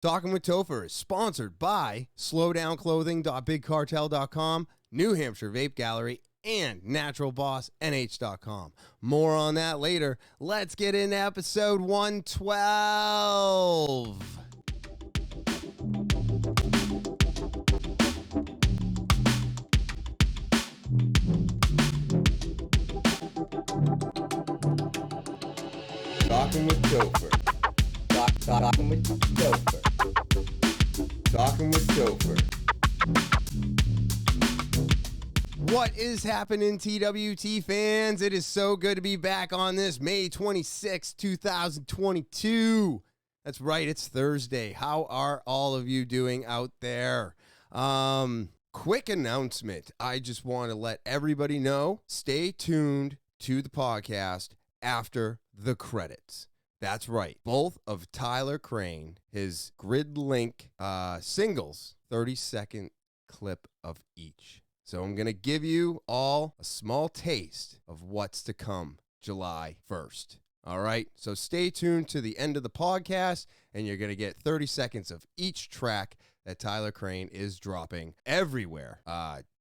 Talking with Topher is sponsored by slowdownclothing.bigcartel.com, New Hampshire Vape Gallery, and naturalbossnh.com. More on that later. Let's get into episode 112. Talking with Topher. Talking with Topher. Talking with Topher. What is happening, TwT fans? It is so good to be back on this May 26, 2022. That's right, it's Thursday. How are all of you doing out there? Quick announcement. I just want to let everybody know, stay tuned to the podcast after the credits. That's right. Both of Tyler Crain, his GrydLynk singles, 30-second clip of each. So I'm going to give you all a small taste of what's to come July 1st. All right. So stay tuned to the end of the podcast, and you're going to get 30 seconds of each track that Tyler Crain is dropping everywhere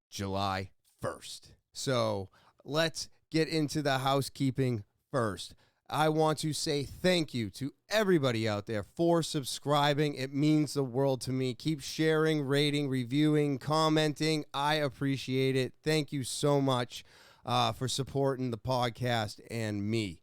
July 1st. So let's get into the housekeeping first. I want to say thank you to everybody out there for subscribing. It means the world to me. Keep sharing, rating, reviewing, commenting. I appreciate it. Thank you so much for supporting the podcast and me.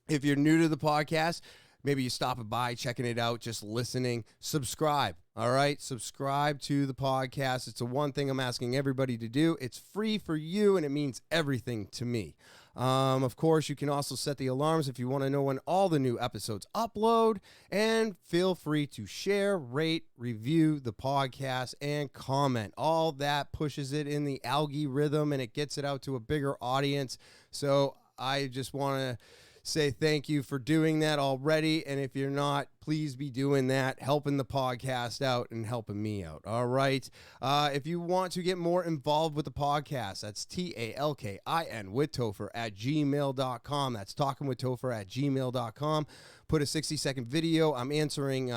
If you're new to the podcast, maybe you stopping by, checking it out, just listening, subscribe. All right, subscribe to the podcast. It's the one thing I'm asking everybody to do. It's free for you, and it means everything to me. Of course, you can also set the alarms if you want to know when all the new episodes upload, and feel free to share, rate, review the podcast, and comment. All that pushes it in the algorithm, and it gets it out to a bigger audience. So I just want to say thank you for doing that already, and if you're not, please be doing that, helping the podcast out and helping me out. All right. If you want to get more involved with the podcast, that's talkinwithtopher at gmail.com. That's talkinwithtopher at gmail.com. Put a 60-second video. I'm answering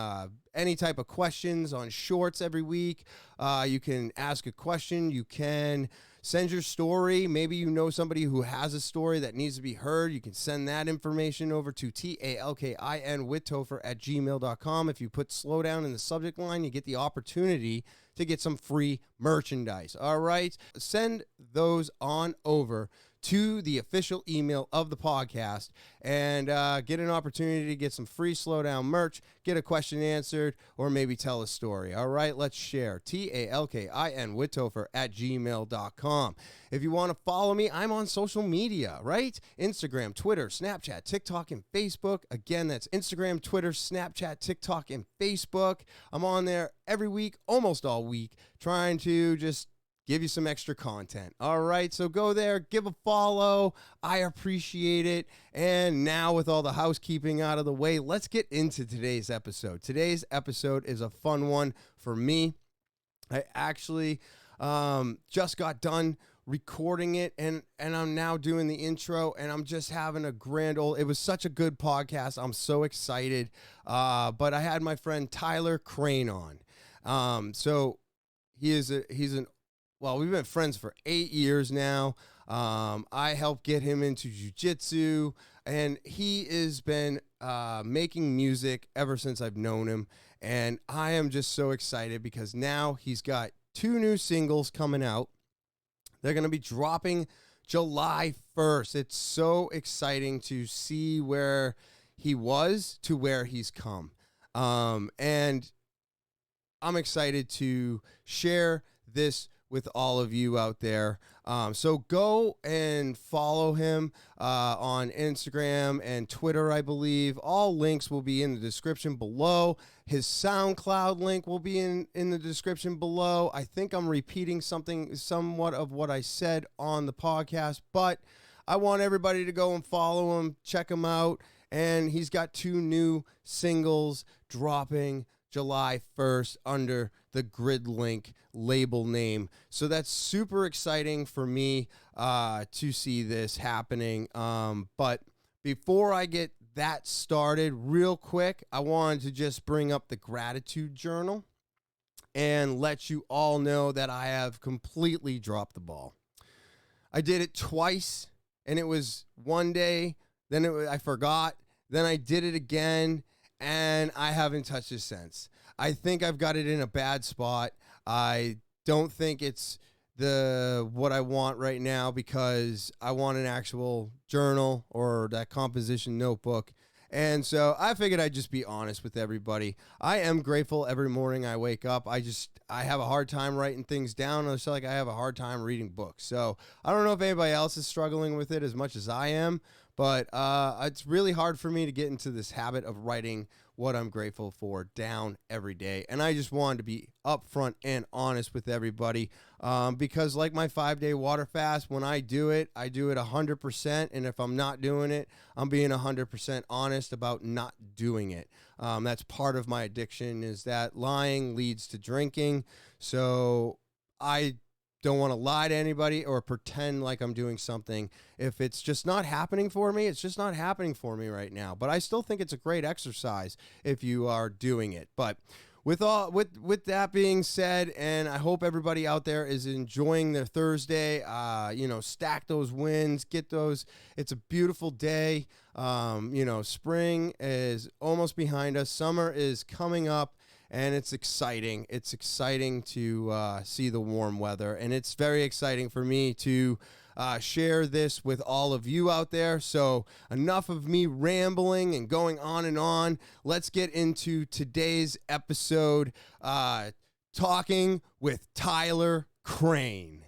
any type of questions on shorts every week. You can ask a question. You can send your story. Maybe you know somebody who has a story that needs to be heard. You can send that information over to talkinwithtopher at gmail.com. If you put slow down in the subject line, you get the opportunity to get some free merchandise. All right. Send those on over to the official email of the podcast and get an opportunity to get some free slowdown merch, get a question answered, or maybe tell a story. All right, let's share. talkinwithtopher at gmail.com. If you want to follow me, I'm on social media, right? Instagram, Twitter, Snapchat, TikTok, and Facebook. Again, that's Instagram, Twitter, Snapchat, TikTok, and Facebook. I'm on there every week, almost all week, trying to just give you some extra content. All right, so go there, give a follow. I appreciate it. And now with all the housekeeping out of the way, let's get into today's episode. Today's episode is a fun one for me. I actually just got done recording it, and I'm now doing the intro, and I'm just having a grand old, it was such a good podcast. I'm so excited. But I had my friend Tyler Crain on. So he's well, we've been friends for 8 years now. I helped get him into jiu-jitsu, and he has been making music ever since I've known him. And I am just so excited because now he's got 2 new singles coming out. They're going to be dropping July 1st. It's so exciting to see where he was to where he's come. And I'm excited to share this with all of you out there. So go and follow him on Instagram and Twitter, I believe. All links will be in the description below. His SoundCloud link will be in the description below. I think I'm repeating somewhat of what I said on the podcast, but I want everybody to go and follow him, check him out. And he's got 2 new singles dropping July 1st under the GrydLynk label name. So that's super exciting for me to see this happening. But before I get that started real quick, I wanted to just bring up the gratitude journal and let you all know that I have completely dropped the ball. I did it twice, and it was one day, then I forgot, then I did it again, and I haven't touched it since. I think I've got it in a bad spot. I don't think it's what I want right now, because I want an actual journal or that composition notebook. And so I figured I'd just be honest with everybody. I am grateful every morning I wake up. I have a hard time writing things down. I feel like I have a hard time reading books. So I don't know if anybody else is struggling with it as much as I am, but it's really hard for me to get into this habit of writing what I'm grateful for down every day. And I just wanted to be upfront and honest with everybody, because like my 5-day water fast, when I do it 100%. And if I'm not doing it, I'm being 100% honest about not doing it. That's part of my addiction, is that lying leads to drinking. So I don't want to lie to anybody or pretend like I'm doing something. If it's just not happening for me, it's just not happening for me right now. But I still think it's a great exercise if you are doing it. But with that being said, and I hope everybody out there is enjoying their Thursday. Stack those wins, get those. It's a beautiful day. Spring is almost behind us. Summer is coming up. And it's exciting. It's exciting to see the warm weather. And it's very exciting for me to share this with all of you out there. So enough of me rambling and going on and on. Let's get into today's episode, talking with Tyler Crain.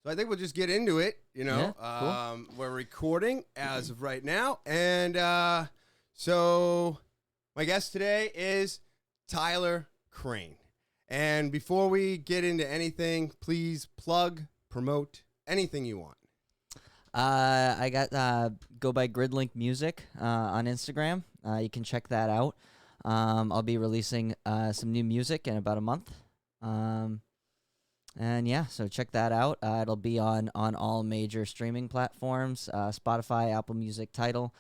So I think we'll just get into it. Cool. We're recording as of right now. And so my guest today is Tyler Crain. And before we get into anything, please promote anything you want. I got go by GrydLynk Music on Instagram. You can check that out. I'll be releasing some new music in about a month. So check that out. It'll be on all major streaming platforms, Spotify, Apple Music, Tidal.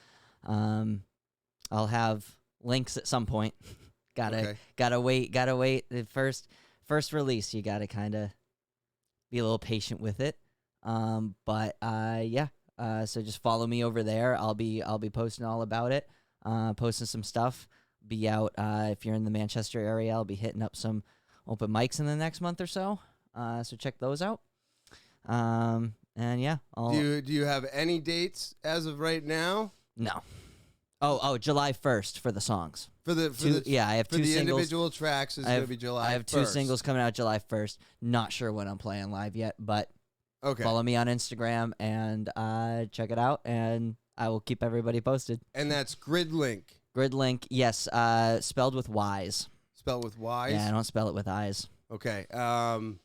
I'll have links at some point. Gotta wait. The first release, you gotta kind of be a little patient with it. So just follow me over there. I'll be posting all about it. Posting some stuff. Be out if you're in the Manchester area. I'll be hitting up some open mics in the next month or so. So check those out. Do you have any dates as of right now? No. Oh, July 1st for the songs. I have two singles. Individual tracks is going to be July 1st. I have 2 singles coming out July 1st. Not sure when I'm playing live yet, but follow me on Instagram and check it out, and I will keep everybody posted. And that's GrydLynk. GrydLynk, yes, spelled with Y's. Spelled with Y's? Yeah, I don't spell it with I's. Okay. And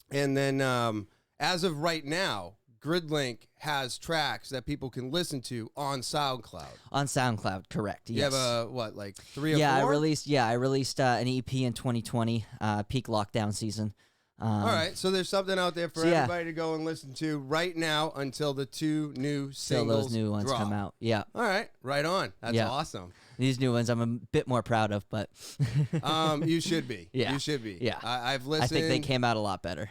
then as of right now, GrydLynk has tracks that people can listen to on SoundCloud. On SoundCloud, correct. You yes. have 3 or 4? I released an EP in 2020, peak lockdown season. All right, so there's something out there for everybody to go and listen to right now until the 2 new singles those new ones drop. come out. Yeah. All right, right on. That's awesome. These new ones I'm a bit more proud of, but you should be. Yeah. You should be. Yeah. I've listened. I think they came out a lot better.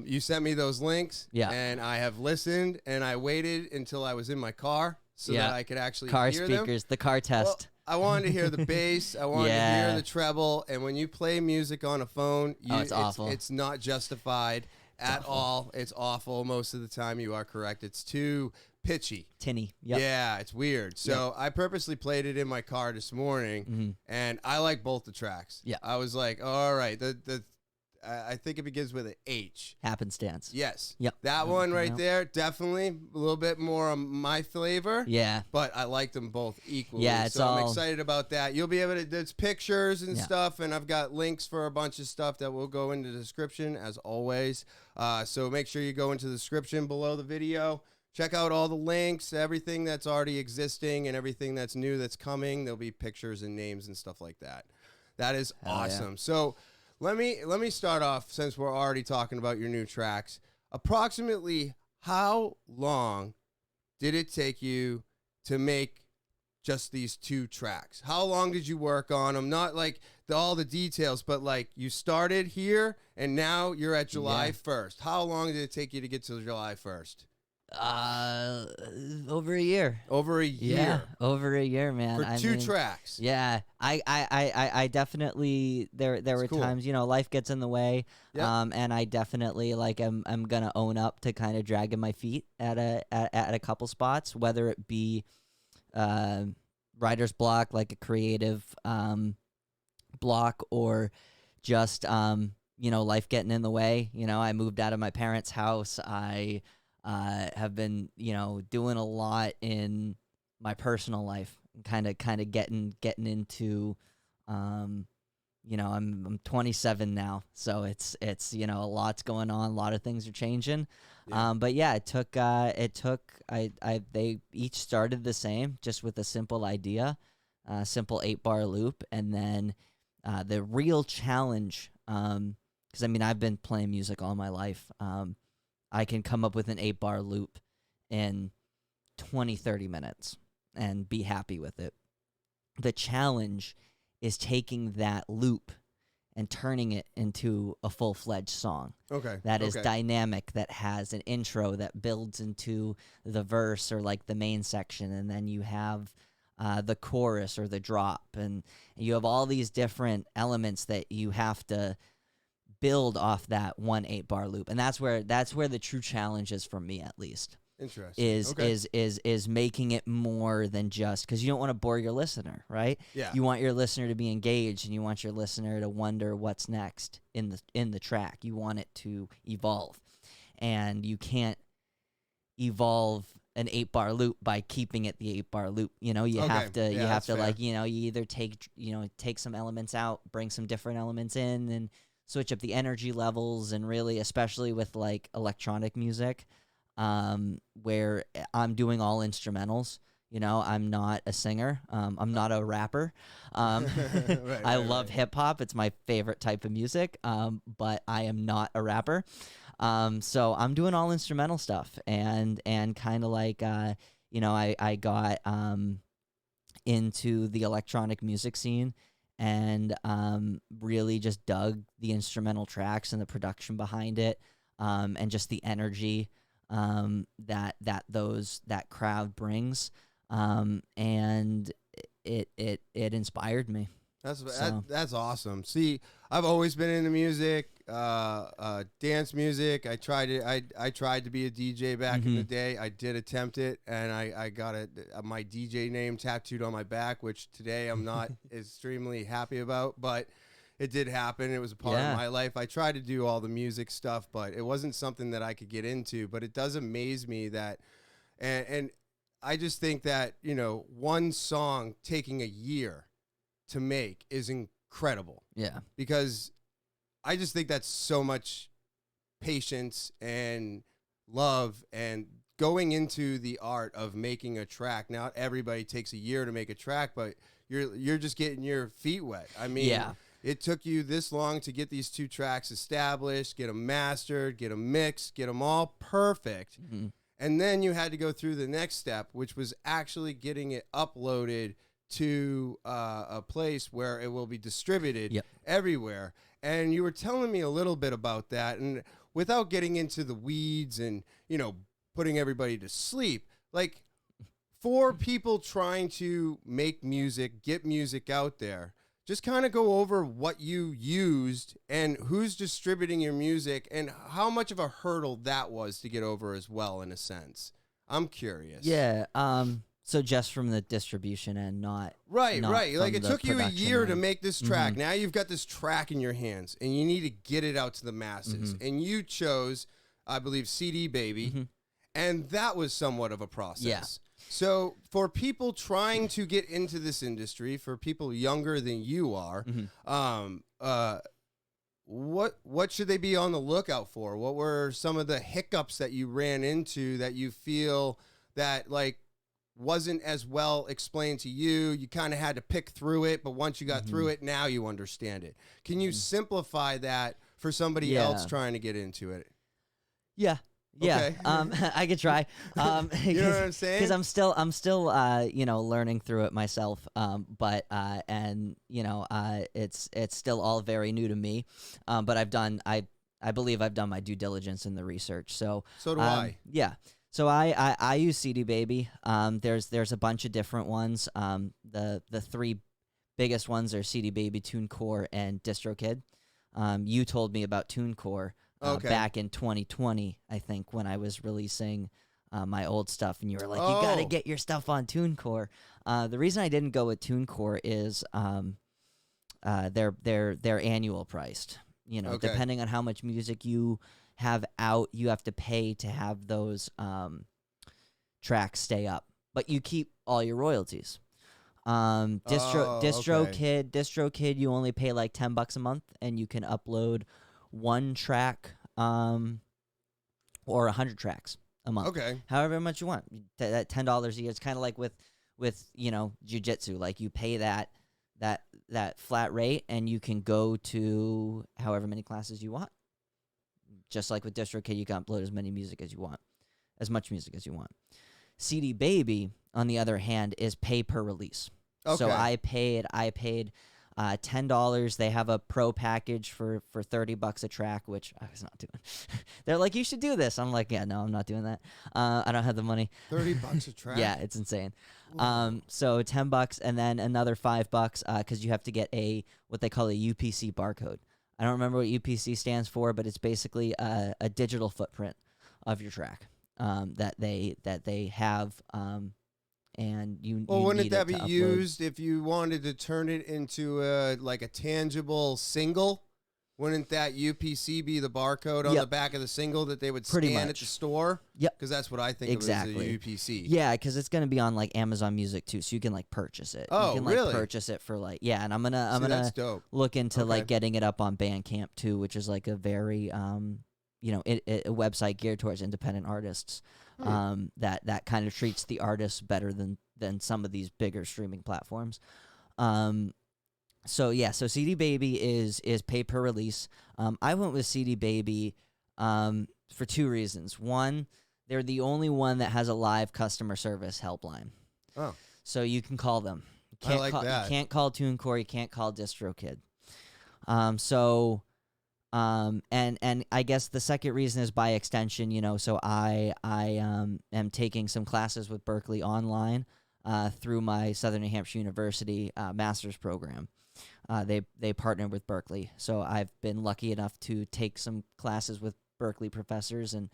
You sent me those links. Yeah. And I have listened, and I waited until I was in my car so that I could actually hear speakers, the car test. Well, I wanted to hear the bass. I wanted to hear the treble. And when you play music on a phone, it's awful. It's not justified at all. It's awful. Most of the time, you are correct. It's too pitchy. Tinny. Yep. Yeah, it's weird. So I purposely played it in my car this morning, and I like both the tracks. Yeah. I was like, all right, I think it begins with an H. Happenstance. Yes. Yep. That one right there, definitely a little bit more on my flavor. Yeah. But I like them both equally. Yeah, I'm excited about that. You'll be able to, there's pictures and Yeah. stuff, and I've got links for a bunch of stuff that will go in the description, as always. So make sure you go into the description below the video. Check out all the links, everything that's already existing and everything that's new that's coming. There'll be pictures and names and stuff like that. That is awesome. Yeah. So let me start off, since we're already talking about your new tracks. Approximately how long did it take you to make just these 2 tracks? How long did you work on them? Not like all the details, but like you started here and now you're at July 1st. How long did it take you to get to July 1st? Over a year. Over a year. Yeah, over a year, man. For 2 tracks. Yeah, I definitely there were cool. times, you know, life gets in the way, Yep. and I definitely like I'm gonna own up to kind of dragging my feet at a couple spots, whether it be writer's block, like a creative block, or just you know, life getting in the way. You know, I moved out of my parents' house. I have been, you know, doing a lot in my personal life, kind of getting into, you know, I'm 27 now, so it's you know, a lot's going on, a lot of things are changing, but yeah, they each started the same, just with a simple idea, simple 8-bar loop, and then the real challenge, because I mean, I've been playing music all my life. I can come up with an 8-bar loop in 20-30 minutes and be happy with it. The challenge is taking that loop and turning it into a full-fledged song. Okay. That is dynamic, that has an intro that builds into the verse or like the main section, and then you have the chorus or the drop, and you have all these different elements that you have to build off that one 8-bar loop, and that's where the true challenge is for me, at least. Interesting. Is making it more than just, because you don't want to bore your listener, right? Yeah. You want your listener to be engaged, and you want your listener to wonder what's next in the track. You want it to evolve, and you can't evolve an 8-bar loop by keeping it the 8-bar loop. You know, you have to like, you know, you either take some elements out, bring some different elements in, and switch up the energy levels. And really, especially with like electronic music, where I'm doing all instrumentals. You know, I'm not a singer. I'm not a rapper. I love hip hop. It's my favorite type of music. But I am not a rapper. So I'm doing all instrumental stuff, and kind of like, you know, I got into the electronic music scene, and really just dug the instrumental tracks and the production behind it, and just the energy that crowd brings, and it inspired me. That's awesome. See, I've always been into music, dance music. I tried to be a DJ back in the day. I did attempt it, and I got my DJ name tattooed on my back, which today I'm not extremely happy about, but it did happen. It was a part of my life. I tried to do all the music stuff, but it wasn't something that I could get into. But it does amaze me that, and I just think that, you know, one song taking a year to make is incredible. Yeah. Because I just think that's so much patience and love and going into the art of making a track. Not everybody takes a year to make a track, but you're just getting your feet wet. I mean, it took you this long to get these 2 tracks established, get them mastered, get them mixed, get them all perfect. And then you had to go through the next step, which was actually getting it uploaded to a place where it will be distributed everywhere. And you were telling me a little bit about that, and without getting into the weeds and, you know, putting everybody to sleep, like, for people trying to make music, get music out there, just kind of go over what you used and who's distributing your music and how much of a hurdle that was to get over as well, in a sense. I'm curious. Yeah. So just from the distribution and not right. Like, it took you a year to make this track. Now you've got this track in your hands, and you need to get it out to the masses. And you chose, I believe, CD Baby, and that was somewhat of a process. Yeah. So for people trying to get into this industry, for people younger than you are, what should they be on the lookout for? What were some of the hiccups that you ran into that you feel that, like, wasn't as well explained to you? You kind of had to pick through it, but once you got through it, now you understand it. Can you simplify that for somebody else trying to get into it? Yeah. Yeah, Okay. I could try. You know what I'm saying? Because I'm still, learning through it myself. But and it's still all very new to me. But I believe I've done my due diligence in the research. So do I. Yeah. So I use CD Baby. There's a bunch of different ones. The three biggest ones are CD Baby, TuneCore, and DistroKid. You told me about TuneCore back in 2020, I think, when I was releasing my old stuff, and you were like, "You got to get your stuff on TuneCore." The reason I didn't go with TuneCore is they're annual priced. Depending on how much music you have out, you have to pay to have those tracks stay up, but you keep all your royalties. DistroKid, you only pay like $10 a month, and you can upload one track or 100 tracks a month. Okay. However much you want. That $10 a year. It's kind of like with jiu-jitsu. Like you pay that flat rate, and you can go to however many classes you want. Just like with DistroKid, you can upload as much music as you want. CD Baby, on the other hand, is pay per release. Okay. So I paid $10. They have a pro package for $30 a track, which I was not doing. They're like, you should do this. I'm like, yeah, no, I'm not doing that. I don't have the money. $30 a track. Yeah, it's insane. So $10, and then another $5 because you have to get what they call a UPC barcode. I don't remember what UPC stands for, but it's basically a digital footprint of your track that they have. And you wouldn't that be upload. used if you wanted to turn it into a tangible single? Wouldn't that UPC be the barcode on the back of the single that they would scan at the store? Yep. Because that's what I think exactly. of as a UPC. Yeah, because it's going to be on like Amazon Music too, so you can like purchase it. Oh, you can really? Purchase it for like and I'm gonna that's dope. Look into like getting it up on Bandcamp too, which is like a very a website geared towards independent artists. That kind of treats the artists better than some of these bigger streaming platforms. So CD Baby is pay per release. I went with CD Baby for two reasons. One, they're the only one that has a live customer service helpline. Oh. So you can call them. You can't call TuneCore, you can't call DistroKid. And I guess the second reason is by extension, so I am taking some classes with Berkeley online through my Southern New Hampshire University master's program. They partnered with Berkeley, so I've been lucky enough to take some classes with Berkeley professors, and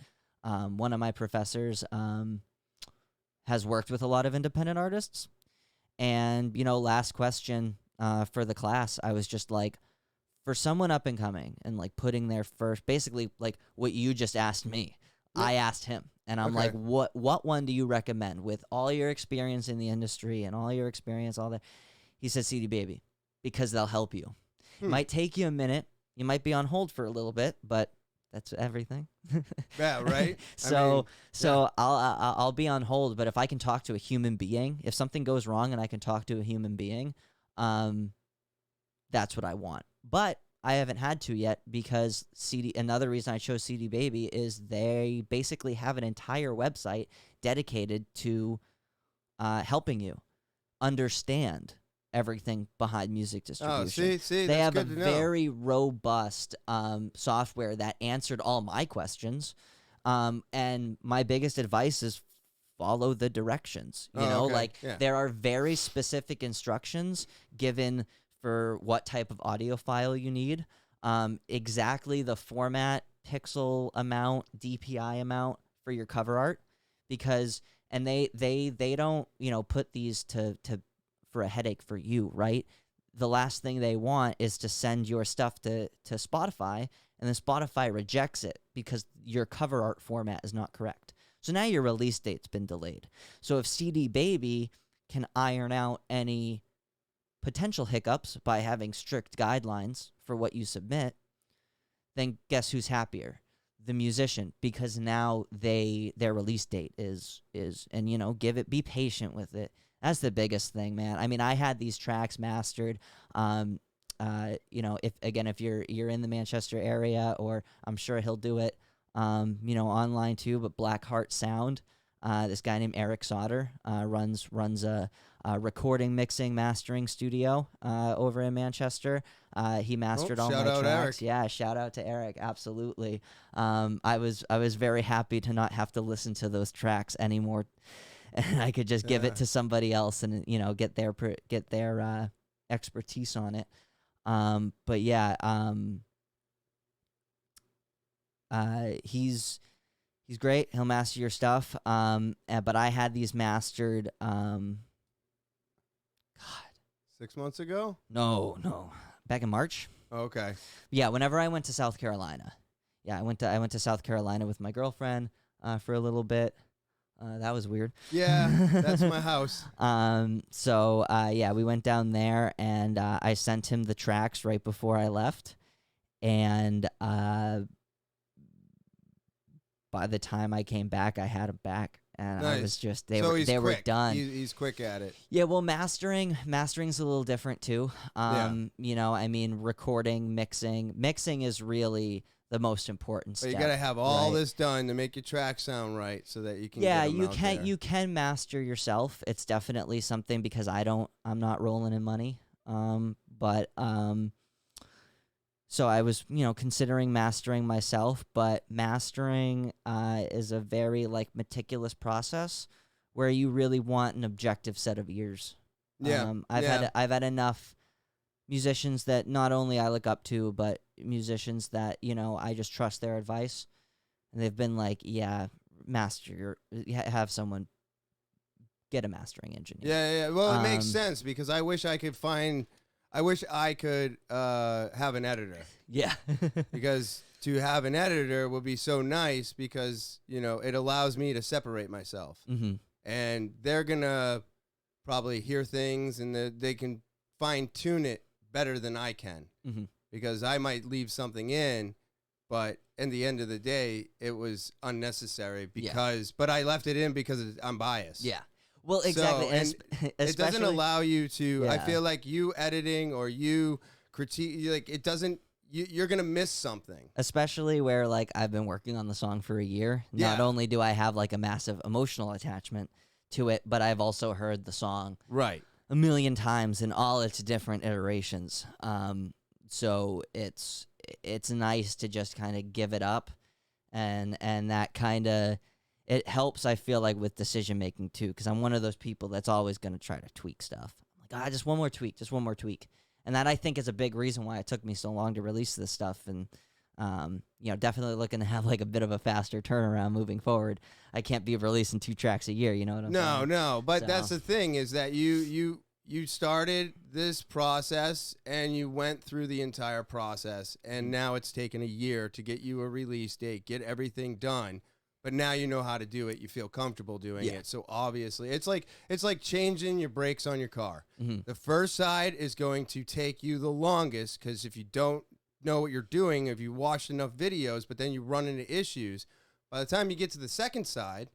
one of my professors has worked with a lot of independent artists. And last question for the class, I was just like, for someone up and coming and like putting their first, basically like what you just asked me, I asked him, and I'm like, what one do you recommend with all your experience in the industry and all your experience, all that? He said CD Baby, because they'll help you. It might take you a minute. You might be on hold for a little bit, but that's everything. Yeah, right. So I'll be on hold, but if I can talk to a human being, if something goes wrong and I can talk to a human being, that's what I want. But I haven't had to yet, because another reason I chose CD Baby is they basically have an entire website dedicated to helping you understand everything behind music distribution. Oh, see, they that's have good a to know. very robust software that answered all my questions. And my biggest advice is follow the directions. There are very specific instructions given for what type of audio file you need, exactly the format, pixel amount, DPI amount for your cover art, because they don't put these to for a headache for you, right? The last thing they want is to send your stuff to Spotify, and then Spotify rejects it because your cover art format is not correct. So now your release date's been delayed. So if CD Baby can iron out any potential hiccups by having strict guidelines for what you submit, then guess who's happier? The musician, because now their release date is and be patient with it. That's the biggest thing, man. I mean, I had these tracks mastered. If you're in the Manchester area, or I'm sure he'll do it. online too, but Blackheart Sound. This guy named Eric Sauter runs a recording, mixing, mastering studio over in Manchester. He mastered all my shout out tracks. Eric. Yeah, shout out to Eric. Absolutely. I was very happy to not have to listen to those tracks anymore, and I could just give it to somebody else and get their expertise on it. But yeah, he's great. He'll master your stuff. But I had these mastered. God, 6 months ago? no, back in March. Okay. Yeah, whenever I went to South Carolina. Yeah, I went to South Carolina with my girlfriend for a little bit. That was weird. Yeah, that's my house. So yeah, we went down there, and I sent him the tracks right before I left, and by the time I came back, I had them back, and Nice. I was just They were done. He's quick at it. Yeah, well, mastering's a little different too. Recording, mixing is really the most important But step. you got to have all right? this done to make your track sound right, so that you can. Yeah, get 'em you out can there. you can master yourself. It's definitely something because I'm not rolling in money. So I was, considering mastering myself, but mastering is a very meticulous process where you really want an objective set of ears. Yeah. I've had enough musicians that not only I look up to, but musicians that, I just trust their advice. And they've been like, yeah, have someone get a mastering engineer. Yeah. Well, it makes sense because I wish I could have an editor. Yeah. Because to have an editor would be so nice because, it allows me to separate myself. Mm-hmm. And they're going to probably hear things and they can fine tune it better than I can. Mm-hmm. Because I might leave something in, but in the end of the day, it was unnecessary but I left it in because I'm biased. Yeah. Well, exactly. So, and it doesn't allow you to, I feel like you editing or you critique, it doesn't, you're going to miss something. Especially where, I've been working on the song for a year. Not only do I have, a massive emotional attachment to it, but I've also heard the song Right. a million times in all its different iterations. So it's nice to just kind of give it up, and that kind of, it helps, I feel like, with decision making too, because I'm one of those people that's always going to try to tweak stuff. I'm like, just one more tweak. And that, I think, is a big reason why it took me so long to release this stuff. And, definitely looking to have, a bit of a faster turnaround moving forward. I can't be releasing 2 tracks a year, you know what I'm saying? No. But that's the thing is that you started this process and you went through the entire process, and now it's taken a year to get you a release date, get everything done. But now you know how to do it. You feel comfortable doing it. So obviously, it's like changing your brakes on your car. Mm-hmm. The first side is going to take you the longest because if you don't know what you're doing, if you watched enough videos, but then you run into issues, by the time you get to the second side,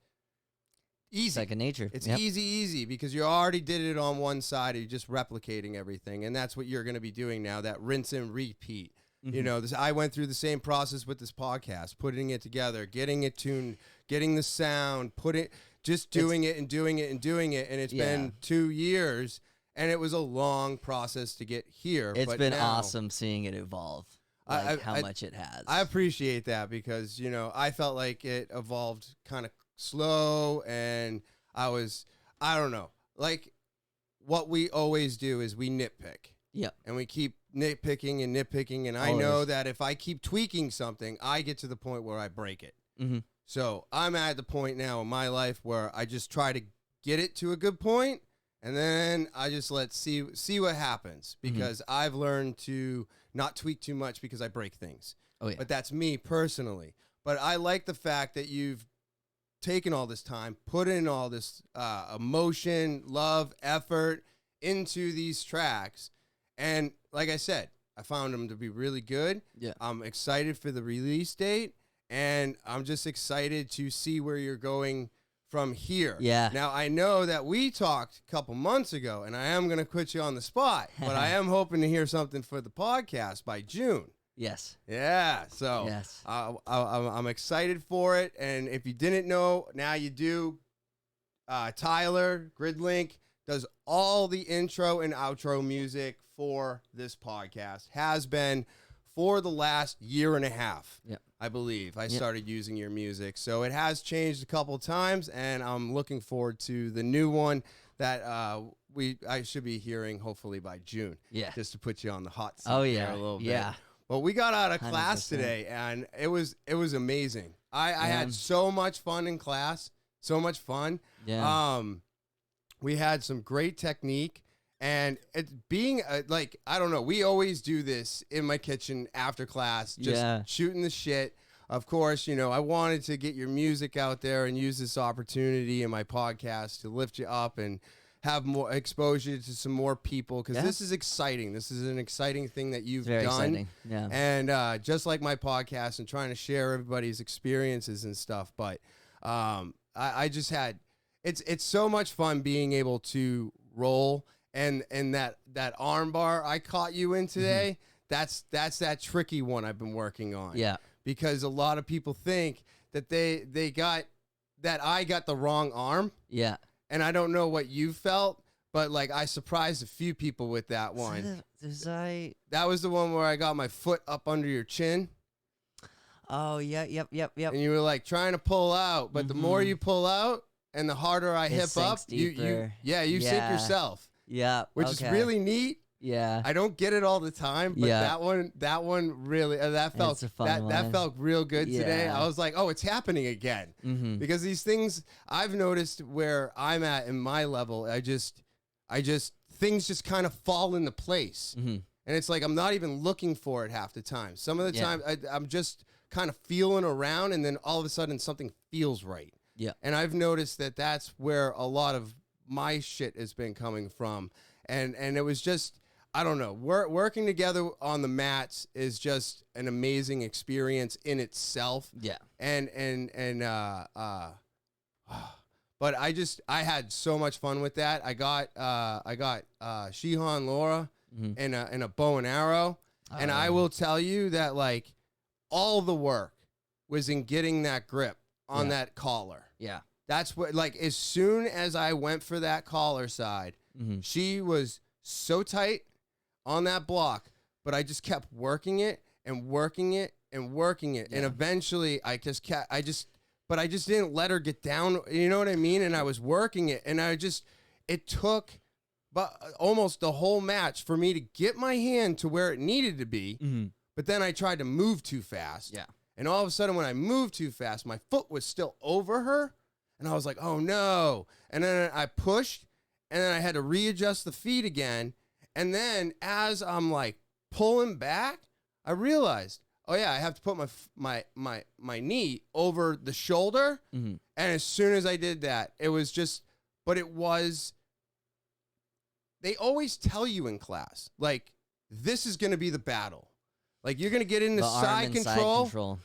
easy. Second nature. It's easy because you already did it on one side. You're just replicating everything, and that's what you're going to be doing now. That rinse and repeat. Mm-hmm. I went through the same process with this podcast, putting it together, getting it tuned, getting the sound, doing it, and it's been 2 years, and it was a long process to get here. It's been awesome seeing it evolve, how much it has. I appreciate that because, I felt like it evolved kind of slow, and I don't know, what we always do is we nitpick. Yeah. And we keep nitpicking, and I know that if I keep tweaking something, I get to the point where I break it. Mm-hmm. So I'm at the point now in my life where I just try to get it to a good point, and then I just see what happens because I've learned to not tweak too much because I break things. Oh yeah. But that's me personally. But I like the fact that you've taken all this time, put in all this emotion, love, effort into these tracks. And like I said, I found them to be really good. Yeah. I'm excited for the release date, and I'm just excited to see where you're going from here. Yeah. Now, I know that we talked a couple months ago, and I am going to put you on the spot, but I am hoping to hear something for the podcast by June. Yes. Yeah. So Yes. I'm excited for it. And if you didn't know, now you do. Tyler, GrydLynk, does all the intro and outro music for this podcast. Has been for the last year and a half. Yep. I believe I started using your music. So it has changed a couple of times, and I'm looking forward to the new one that I should be hearing hopefully by June. Yeah. Just to put you on the hot seat Oh, there yeah. a little bit. Yeah. But we got out of class 100%. today, and it was amazing. I had so much fun in class. So much fun. Yeah. We had some great technique, and it's being like, I don't know. We always do this in my kitchen after class, just shooting the shit. Of course, you know, I wanted to get your music out there and use this opportunity in my podcast to lift you up and have more exposure to some more people, because this is exciting. This is an exciting thing that you've done. Exciting. Yeah. And just like my podcast and trying to share everybody's experiences and stuff, but I just had it's so much fun being able to roll and that arm bar I caught you in today. That's that tricky one I've been working on. Yeah. Because a lot of people think that they got that I got the wrong arm. Yeah. And I don't know what you felt, but like I surprised a few people with that one. That was the one where I got my foot up under your chin. Oh, yeah, yep. And you were like trying to pull out, but the more you pull out and the harder I hip up, you sink yourself. Yeah. Which is really neat. Yeah. I don't get it all the time, but that one really that felt that felt real good today. I was like, "Oh, it's happening again." Because these things I've noticed where I'm at in my level, I just things just kind of fall into place. And it's like I'm not even looking for it half the time. Some of the time I'm just kind of feeling around, and then all of a sudden something feels right. Yeah. And I've noticed that that's where a lot of my shit has been coming from. And it was just, I don't know, working together on the mats is just an amazing experience in itself. Yeah. But I had so much fun with that. I got Shihan Laura in a bow and arrow. And I will tell you that like all the work was in getting that grip on that collar. Yeah. That's what, like, as soon as I went for that collar side, she was so tight on that block, but I just kept working it and working it and working it. And eventually I just didn't let her get down. You know what I mean? And I was working it, and it took almost the whole match for me to get my hand to where it needed to be. But then I tried to move too fast. Yeah. And all of a sudden when I moved too fast, my foot was still over her. And I was like, oh no. And then I pushed, and then I had to readjust the feet again. And then as I'm like pulling back, I realized, oh yeah, I have to put my knee over the shoulder. And as soon as I did that, it was just, but it was, they always tell you in class, like, this is going to be the battle. Like, you're going to get into side control.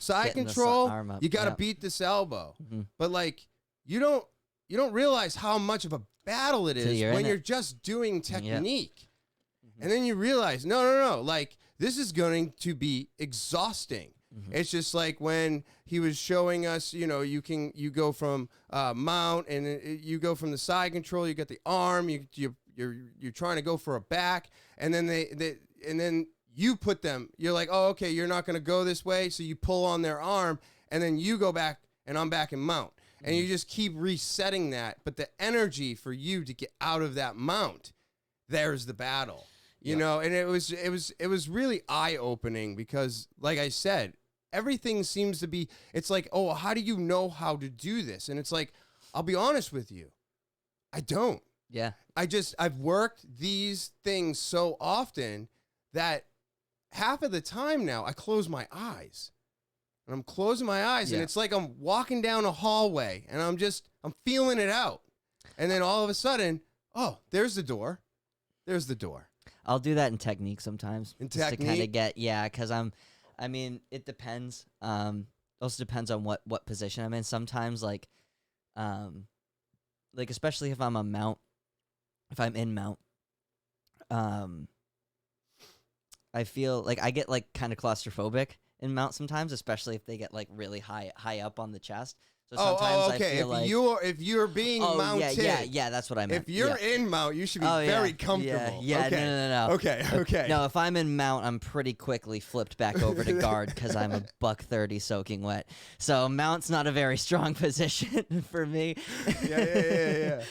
You got to beat this elbow. But like, you don't realize how much of a battle it is when you're just doing technique. And then you realize, no, like, this is going to be exhausting. It's just like when he was showing us, you know, you go from mount, and you go from the side control, you get the arm, you're trying to go for a back, and then and then you put them, you're like, oh, okay, you're not going to go this way, so you pull on their arm, and then you go back, and I'm back in mount. And you just keep resetting that. But the energy for you to get out of that mount, there's the battle. You know, and it was really eye-opening, because, like I said, everything seems to be, it's like, oh, how do you know how to do this? And it's like, I'll be honest with you, I don't. Yeah. I've worked these things so often that half of the time now I close my eyes. And I'm closing my eyes, and it's like I'm walking down a hallway, and I'm feeling it out. And then all of a sudden, oh, there's the door. There's the door. I'll do that in technique sometimes. In just technique? to kind of get, because I mean, it depends. Also depends on what position I'm in. Sometimes, like especially if I'm in mount, I feel like I get like kind of claustrophobic in mount sometimes, especially if they get like really high up on the chest. So sometimes I okay. feel If you're being mounted, yeah, that's what I meant. if you're yeah. in mount, you should be very comfortable. Yeah, okay. no. Okay. No, if I'm in mount, I'm pretty quickly flipped back over to guard because I'm a $130 soaking wet. So mount's not a very strong position for me. Yeah.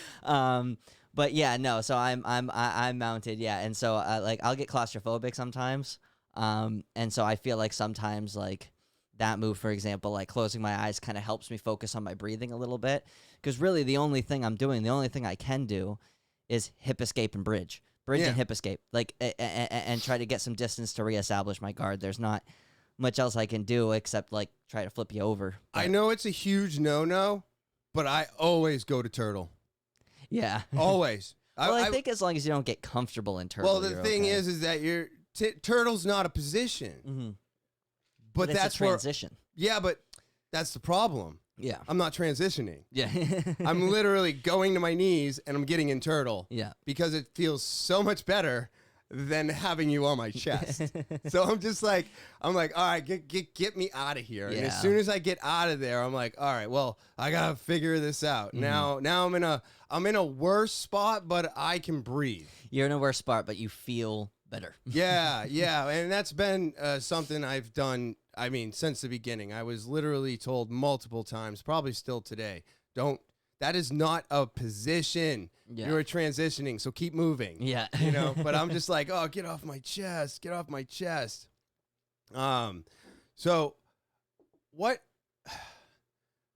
But yeah, no. So I'm mounted, yeah, and so like I'll get claustrophobic sometimes. And so I feel like sometimes like that move, for example, like closing my eyes kind of helps me focus on my breathing a little bit. Because really the only thing I'm doing, the only thing I can do is hip escape and bridge. And hip escape. Like, and try to get some distance to reestablish my guard. There's not much else I can do except like try to flip you over. But I know it's a huge no-no, but I always go to turtle. Yeah. Always. Well, I think as long as you don't get comfortable in turtle. Well, the thing okay. is that turtle's not a position. Mm-hmm. But that's a transition. Yeah, but that's the problem. Yeah. I'm not transitioning. Yeah. I'm literally going to my knees and I'm getting in turtle. Yeah. Because it feels so much better than having you on my chest. So I'm like, all right, get me out of here. Yeah. And as soon as I get out of there, I'm like, all right, well, I gotta figure this out. Now I'm in a worse spot, but I can breathe. You're in a worse spot, but you feel better. Yeah, and that's been something I've done. I mean, since the beginning, I was literally told multiple times, probably still today, that is not a position. Yeah. You're transitioning, so keep moving. Yeah. But I'm just like, oh, get off my chest. So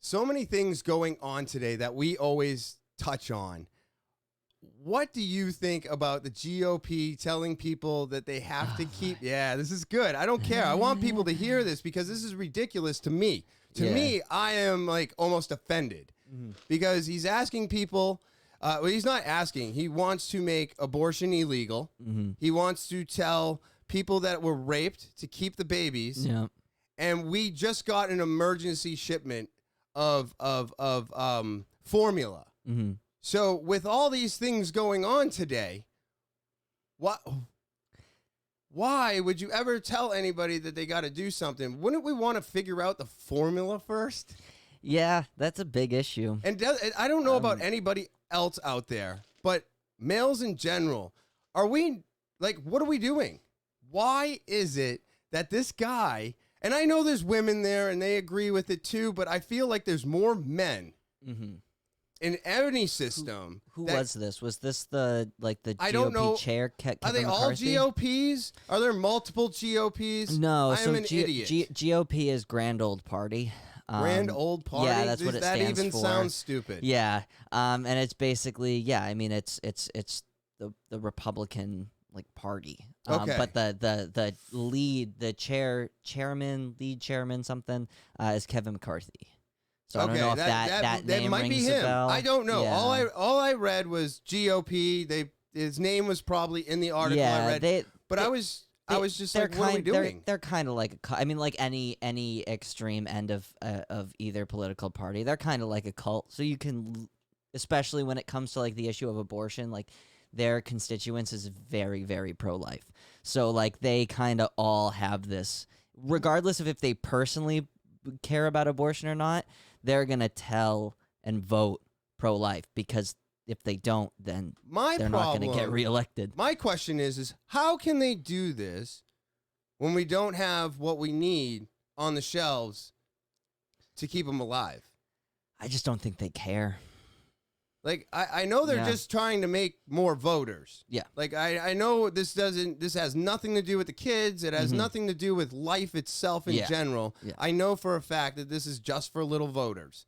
so many things going on today that we always touch on. What do you think about the GOP telling people that they have to keep... Yeah, this is good. I don't care. I want people to hear this because this is ridiculous to me. To me, I am like almost offended because he's asking people... well, he's not asking. He wants to make abortion illegal. He wants to tell people that were raped to keep the babies. Yeah. And we just got an emergency shipment of formula. Mm-hmm. So with all these things going on today, why would you ever tell anybody that they got to do something? Wouldn't we want to figure out the formula first? Yeah, that's a big issue. And I don't know about anybody else out there, but males in general, what are we doing? Why is it that this guy, and I know there's women there and they agree with it too, but I feel like there's more men in any system. Who was this? Was this the I don't know. GOP chair? Are they all GOPs? Are there multiple GOPs? No, I am an idiot. GOP is Grand Old Party. Grand Old Party? Yeah, that's what it stands for. That even sounds stupid. Yeah, and it's basically, I mean, it's the Republican like party. Okay. But the lead chairman something is Kevin McCarthy. So I don't know if that name might rings be him. a bell. I don't know. Yeah. All I read was GOP. His name was probably in the article I read. I was just like, what are we doing? They're kind of like I mean, like any extreme end of either political party. They're kind of like a cult. So you can, especially when it comes to like the issue of abortion, like their constituents is very, very pro-life. So like they kind of all have this, regardless of if they personally care about abortion or not, they're gonna tell and vote pro-life because if they don't, then they're not going to get reelected. My question is how can they do this when we don't have what we need on the shelves to keep them alive? I just don't think they care. Like, I know they're just trying to make more voters. Yeah. Like, I know this has nothing to do with the kids. It has nothing to do with life itself in general. Yeah. I know for a fact that this is just for little voters.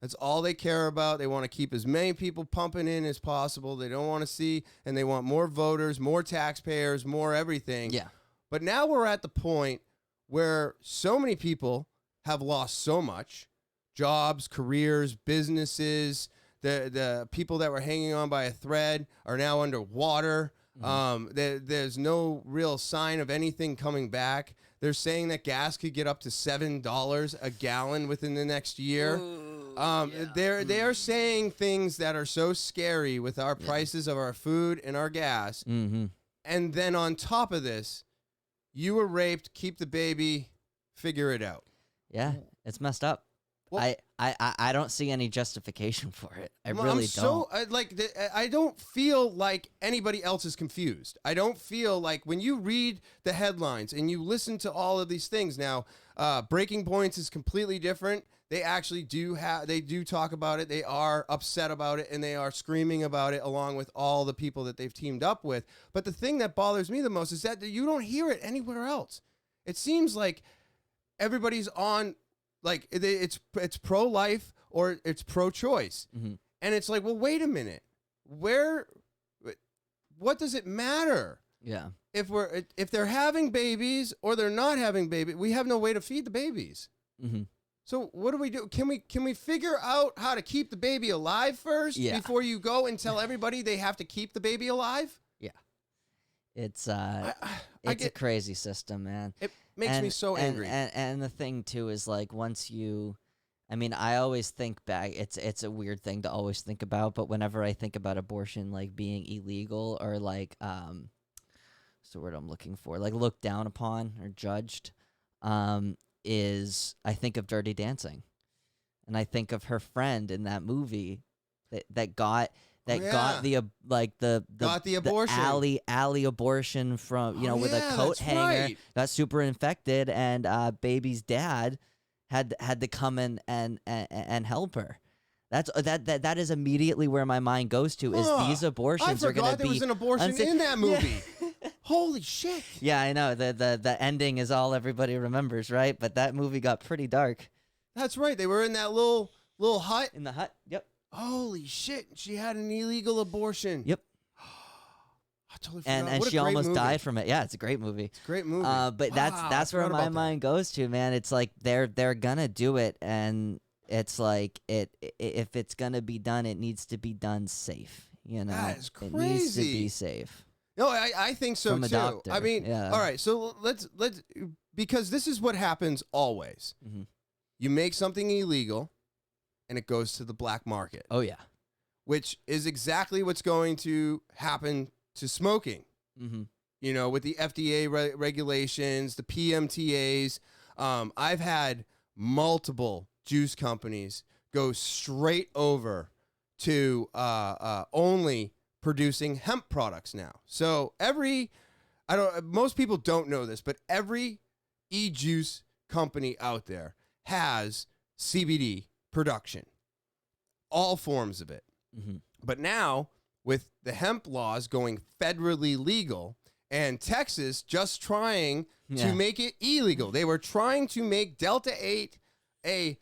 That's all they care about. They want to keep as many people pumping in as possible. They don't want to see, and they want more voters, more taxpayers, more everything. Yeah. But now we're at the point where so many people have lost so much. Jobs, careers, businesses. The people that were hanging on by a thread are now underwater. There's no real sign of anything coming back. They're saying that gas could get up to $7 a gallon within the next year. They are saying things that are so scary with our prices of our food and our gas. And then on top of this, you were raped, keep the baby, figure it out. Yeah, it's messed up. Well, I don't see any justification for it. I really don't. I don't feel like anybody else is confused. I don't feel like when you read the headlines and you listen to all of these things now, Breaking Points is completely different. They actually do talk about it. They are upset about it and they are screaming about it along with all the people that they've teamed up with. But the thing that bothers me the most is that you don't hear it anywhere else. It seems like everybody's on, like, it's pro-life or it's pro-choice. Mm-hmm. And it's like, well, wait a minute. What does it matter? Yeah. If they're having babies or they're not having babies, we have no way to feed the babies. Mm-hmm. So what do we do? Can we figure out how to keep the baby alive first before you go and tell everybody they have to keep the baby alive? Yeah. It's a crazy system, man. It makes me so angry. And the thing too is, like, I always think back, it's a weird thing to always think about, but whenever I think about abortion like being illegal or like what's the word I'm looking for? Like looked down upon or judged, is I think of Dirty Dancing. And I think of her friend in that movie that got the abortion, alley abortion from with a coat hanger, right. Got super infected, and baby's dad had to come in and help her. That is immediately where my mind goes to, is these abortions are going to be. I forgot there was an abortion in that movie. Yeah. Holy shit! Yeah, I know the ending is all everybody remembers, right? But that movie got pretty dark. That's right. They were in that little hut. In the hut. Yep. Holy shit! She had an illegal abortion. Yep. I totally forgot. And she almost died from it. Yeah, it's a great movie. It's a great movie. But that's where my mind goes to, man. It's like they're gonna do it, and it's like if it's gonna be done, it needs to be done safe. That is crazy. It needs to be safe. No, I think so From a too. doctor. I mean, Yeah. all right. So let's because this is what happens always. Mm-hmm. You make something illegal, and it goes to the black market. Oh yeah. Which is exactly what's going to happen to smoking. Mm-hmm. With the FDA regulations, the PMTAs. I've had multiple juice companies go straight over to only producing hemp products now. So most people don't know this, but every e-juice company out there has CBD production, all forms of it. Mm-hmm. But now, with the hemp laws going federally legal and Texas just trying to make it illegal, they were trying to make Delta 8 a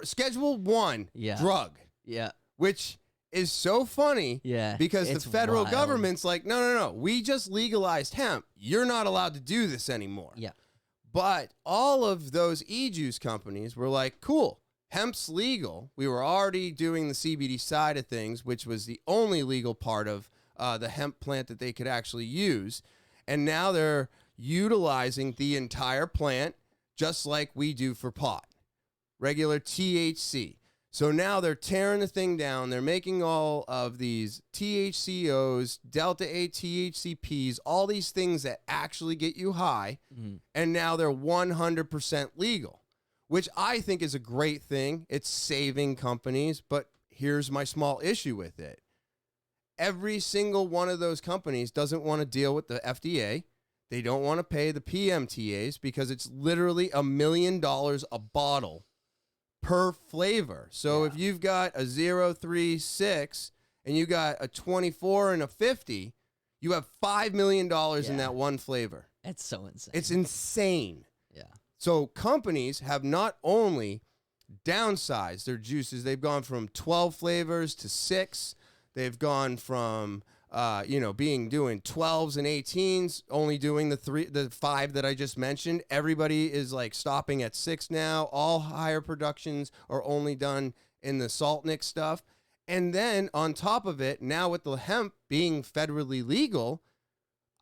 Schedule 1 drug. Yeah. Which is so funny. Yeah. Because the federal government's like, no, we just legalized hemp. You're not allowed to do this anymore. Yeah. But all of those e-juice companies were like, cool. Hemp's legal. We were already doing the CBD side of things, which was the only legal part of the hemp plant that they could actually use. And now they're utilizing the entire plant just like we do for pot. Regular THC. So now they're tearing the thing down. They're making all of these THCOs, Delta 8 THCPs, all these things that actually get you high. Mm-hmm. And now they're 100% legal, which I think is a great thing. It's saving companies, but here's my small issue with it. Every single one of those companies doesn't want to deal with the FDA. They don't want to pay the PMTAs because it's literally $1 million a bottle per flavor. So if you've got a 0, 3, 6 and you got a 24 and a 50, you have $5 million in that one flavor. It's so insane. It's insane. Yeah. So companies have not only downsized their juices, they've gone from 12 flavors to 6. They've gone from doing 12s and 18s, only doing the 5 that I just mentioned. Everybody is like stopping at 6 now. All higher productions are only done in the Saltnik stuff. And then on top of it, now with the hemp being federally legal,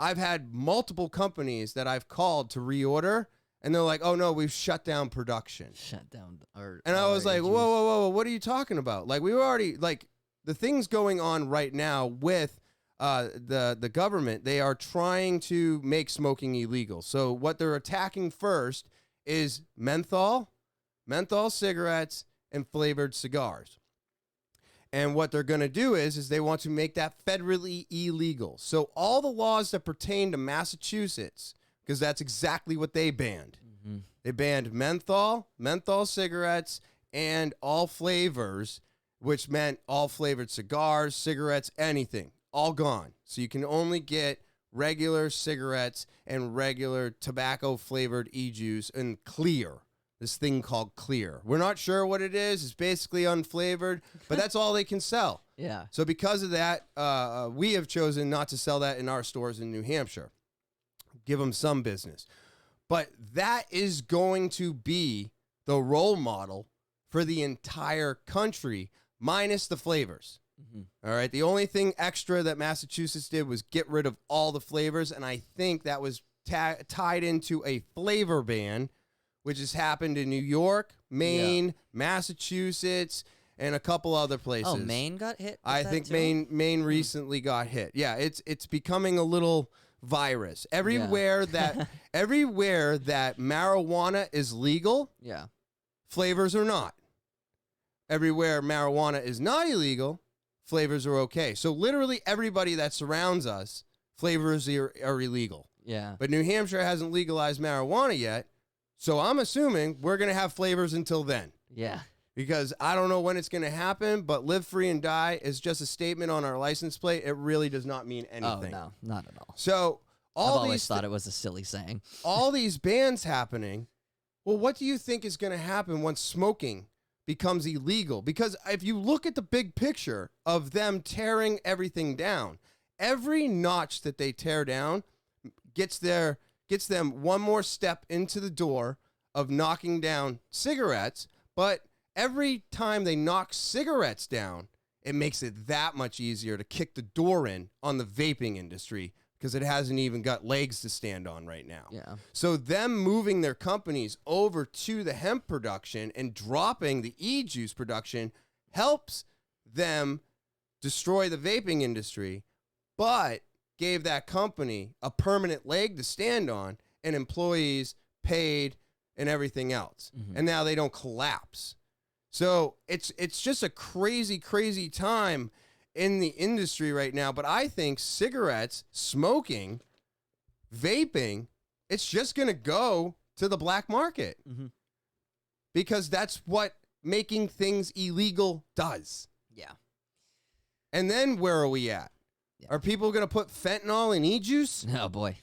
I've had multiple companies that I've called to reorder, and they're like, oh no, we've shut down production. And I was like, whoa, what are you talking about? Like, we were already, like, the things going on right now with the government, they are trying to make smoking illegal. So what they're attacking first is menthol cigarettes, and flavored cigars. And what they're going to do is they want to make that federally illegal. So all the laws that pertain to Massachusetts, because that's exactly what they banned. Mm-hmm. They banned menthol cigarettes, and all flavors, which meant all flavored cigars, cigarettes, anything, all gone. So you can only get regular cigarettes and regular tobacco flavored e-juice and clear. This thing called clear. We're not sure what it is. It's basically unflavored, but that's all they can sell. Yeah. So because of that, we have chosen not to sell that in our stores in New Hampshire. Give them some business. But that is going to be the role model for the entire country, minus the flavors. Mm-hmm. All right. The only thing extra that Massachusetts did was get rid of all the flavors, and I think that was tied into a flavor ban, which has happened in New York, Maine, Massachusetts, and a couple other places. Oh, Maine got hit? I think Maine recently got hit. Yeah, it's becoming a little virus. Everywhere that marijuana is legal, flavors are not. Everywhere marijuana is not illegal, flavors are okay. So literally everybody that surrounds us, flavors are illegal. Yeah. But New Hampshire hasn't legalized marijuana yet. So I'm assuming we're going to have flavors until then. Yeah. Because I don't know when it's going to happen, but live free and die is just a statement on our license plate. It really does not mean anything. Oh, no, not at all. So I've always thought it was a silly saying. All these bans happening. Well, what do you think is going to happen once smoking becomes illegal? Because if you look at the big picture of them tearing everything down, every notch that they tear down gets them one more step into the door of knocking down cigarettes. But every time they knock cigarettes down, it makes it that much easier to kick the door in on the vaping industry, because it hasn't even got legs to stand on right now. Yeah. So them moving their companies over to the hemp production and dropping the e-juice production helps them destroy the vaping industry, but gave that company a permanent leg to stand on, and employees paid and everything else. Mm-hmm. And now they don't collapse. So it's just a crazy, crazy time in the industry right now. But I think cigarettes, smoking, vaping, it's just going to go to the black market. Mm-hmm. Because that's what making things illegal does. Yeah. And then where are we at? Yeah. Are people going to put fentanyl in e-juice? Oh, boy.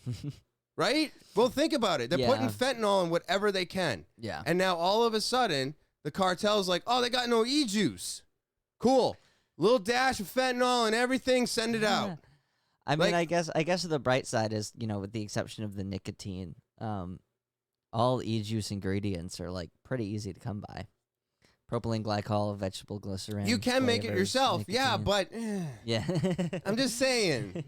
Right? Well, think about it. They're putting fentanyl in whatever they can. Yeah. And now all of a sudden, the cartel's like, oh, they got no e-juice. Cool. Little dash of fentanyl and everything, send it out. I mean, I guess the bright side is, with the exception of the nicotine, all e-juice ingredients are, pretty easy to come by. Propylene glycol, vegetable glycerin. You can make it yourself. Nicotine. Yeah, but yeah. I'm just saying,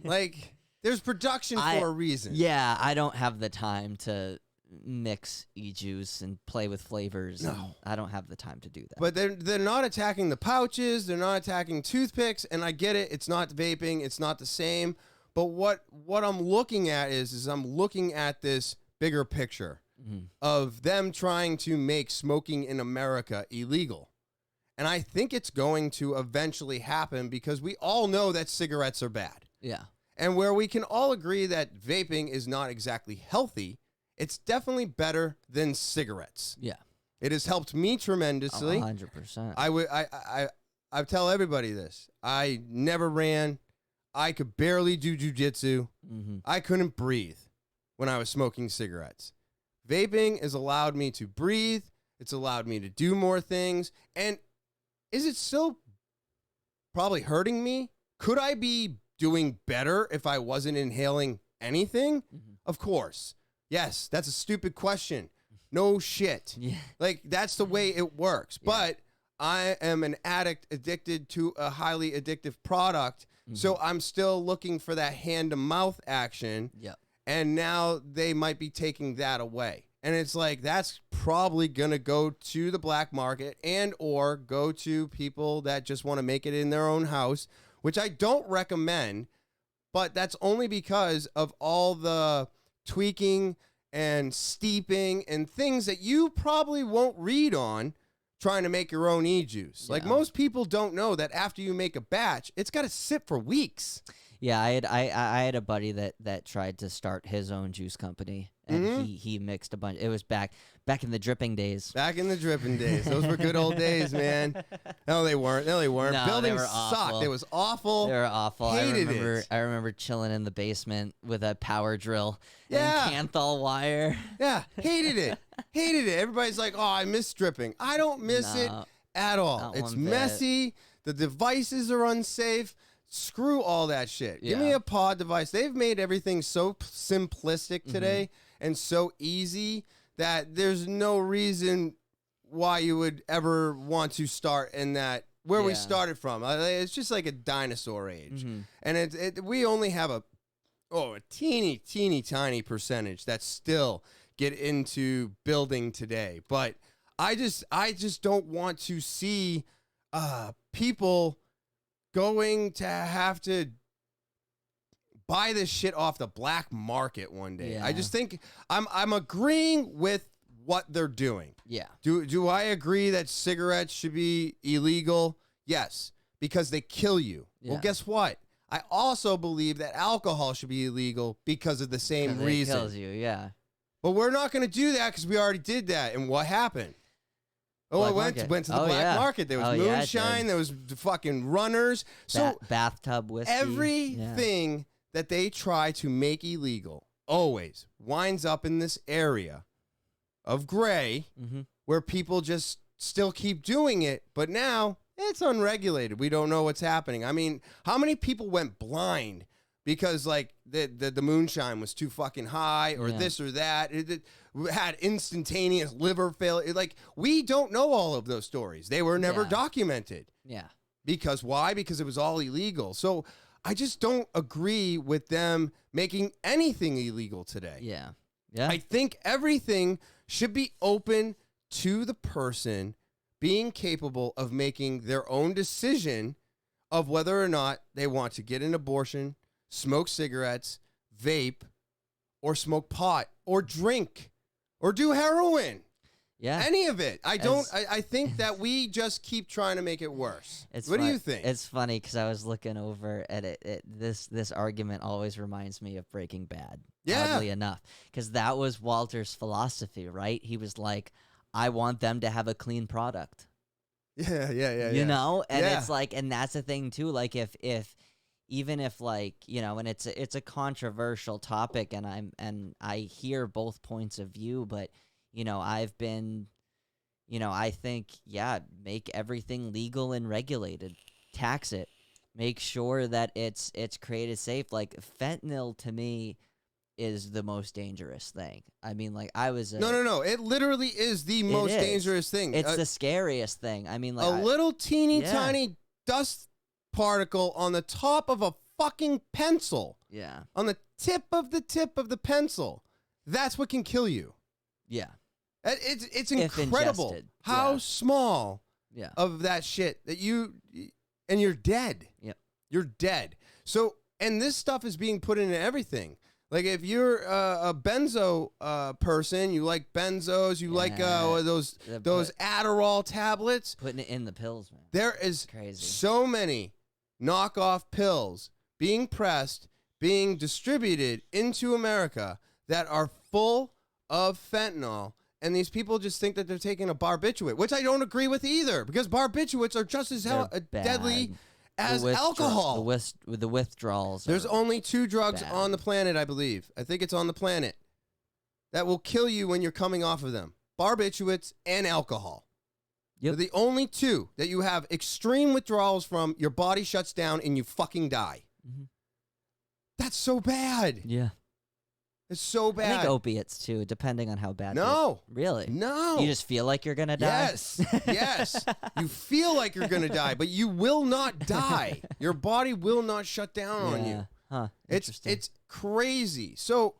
there's production for a reason. Yeah, I don't have the time to mix e-juice and play with flavors. No. I don't have the time to do that. But they're not attacking the pouches. They're not attacking toothpicks. And I get it. It's not vaping. It's not the same. But what I'm looking at is I'm looking at this bigger picture. Mm-hmm. Of them trying to make smoking in America illegal. And I think it's going to eventually happen because we all know that cigarettes are bad. Yeah. And where we can all agree that vaping is not exactly healthy, it's definitely better than cigarettes. Yeah. It has helped me tremendously. 100%. I tell everybody this. I never ran. I could barely do jiu-jitsu. Mm-hmm. I couldn't breathe when I was smoking cigarettes. Vaping has allowed me to breathe. It's allowed me to do more things. And is it still probably hurting me? Could I be doing better if I wasn't inhaling anything? Mm-hmm. Of course. Yes, that's a stupid question. No shit. Yeah. That's the way it works. Yeah. But I am an addict addicted to a highly addictive product. Mm-hmm. So I'm still looking for that hand-to-mouth action. Yeah. And now they might be taking that away. And it's that's probably going to go to the black market and or go to people that just want to make it in their own house, which I don't recommend. but that's only because of all the tweaking and steeping and things that you probably won't read on trying to make your own e-juice. Like most people don't know that after you make a batch, it's got to sit for weeks. Yeah, I had a buddy that tried to start his own juice company, and he mixed a bunch. It was back in the dripping days. Back in the dripping days. Those were good old days, man. No, they weren't. No, they weren't. No, Buildings they were awful. sucked. It was awful. They were awful. Hated it. I remember chilling in the basement with a power drill Yeah. and Kanthal wire. Yeah, hated it. Hated it. Everybody's like, oh, I miss stripping. I don't miss it at all. Not It's one bit. messy. The devices are unsafe. Screw all that shit. Give me a pod device. They've made everything so simplistic today and so easy that there's no reason why you would ever want to start in that where we started from. It's just like a dinosaur age. And we only have a teeny tiny percentage that still get into building today. But I just don't want to see people going to have to buy this shit off the black market one day. Yeah. I just think I'm agreeing with what they're doing. Yeah. Do I agree that cigarettes should be illegal? Yes, because they kill you. Yeah. Well, guess what? I also believe that alcohol should be illegal because of the same reason. It kills you, yeah. But we're not going to do that because we already did that. And what happened? Oh, it went to the black market. There was moonshine. There was fucking runners. So bathtub whiskey. Everything that they try to make illegal always winds up in this area of gray where people just still keep doing it. But now it's unregulated. We don't know what's happening. I mean, how many people went blind because like the moonshine was too fucking high or this or that? It had instantaneous liver failure. Like, we don't know all of those stories. They were never documented. Yeah. Because why? Because it was all illegal. So I just don't agree with them making anything illegal today. Yeah. Yeah. I think everything should be open to the person being capable of making their own decision of whether or not they want to get an abortion, smoke cigarettes, vape, or smoke pot, or drink, or do heroin. Yeah. Any of it. I think that we just keep trying to make it worse. What do you think? It's funny because I was looking over at it. This argument always reminds me of Breaking Bad. Yeah. Oddly enough. Because that was Walter's philosophy, right? He was like, I want them to have a clean product. Yeah. You know? And it's like, and that's the thing too, like if even if like, you know, and it's a controversial topic and I hear both points of view, but you know, I've been, you know, I think, make everything legal and regulated, tax it, make sure that it's created safe. Like fentanyl to me is the most dangerous thing. I mean, like I was no. It literally is the most dangerous thing. It's the scariest thing. I mean, like a little teeny tiny dust particle on the top of a fucking pencil. Yeah. On the tip of the pencil. That's what can kill you. Yeah. It's incredible how small of that shit that and you're dead. Yep. You're dead. So, and this stuff is being put into everything. Like if you're a benzo person, you like benzos, you like those Adderall tablets. Putting it in the pills, man. There is so many knockoff pills being pressed, being distributed into America that are full of fentanyl. And these people just think that they're taking a barbiturate, which I don't agree with either, because barbiturates are just as deadly as alcohol. The withdrawals. There's only 2 drugs on the planet, I believe. I think it's on the planet that will kill you when you're coming off of them. Barbiturates and alcohol. Yep. They're the only 2 that you have extreme withdrawals from, your body shuts down, and you fucking die. Mm-hmm. That's so bad. Yeah. It's so bad. I think opiates, too, depending on how bad. No. Really? No. You just feel like you're going to die? Yes. Yes. You feel like you're going to die, but you will not die. Your body will not shut down on you. Huh. It's crazy. So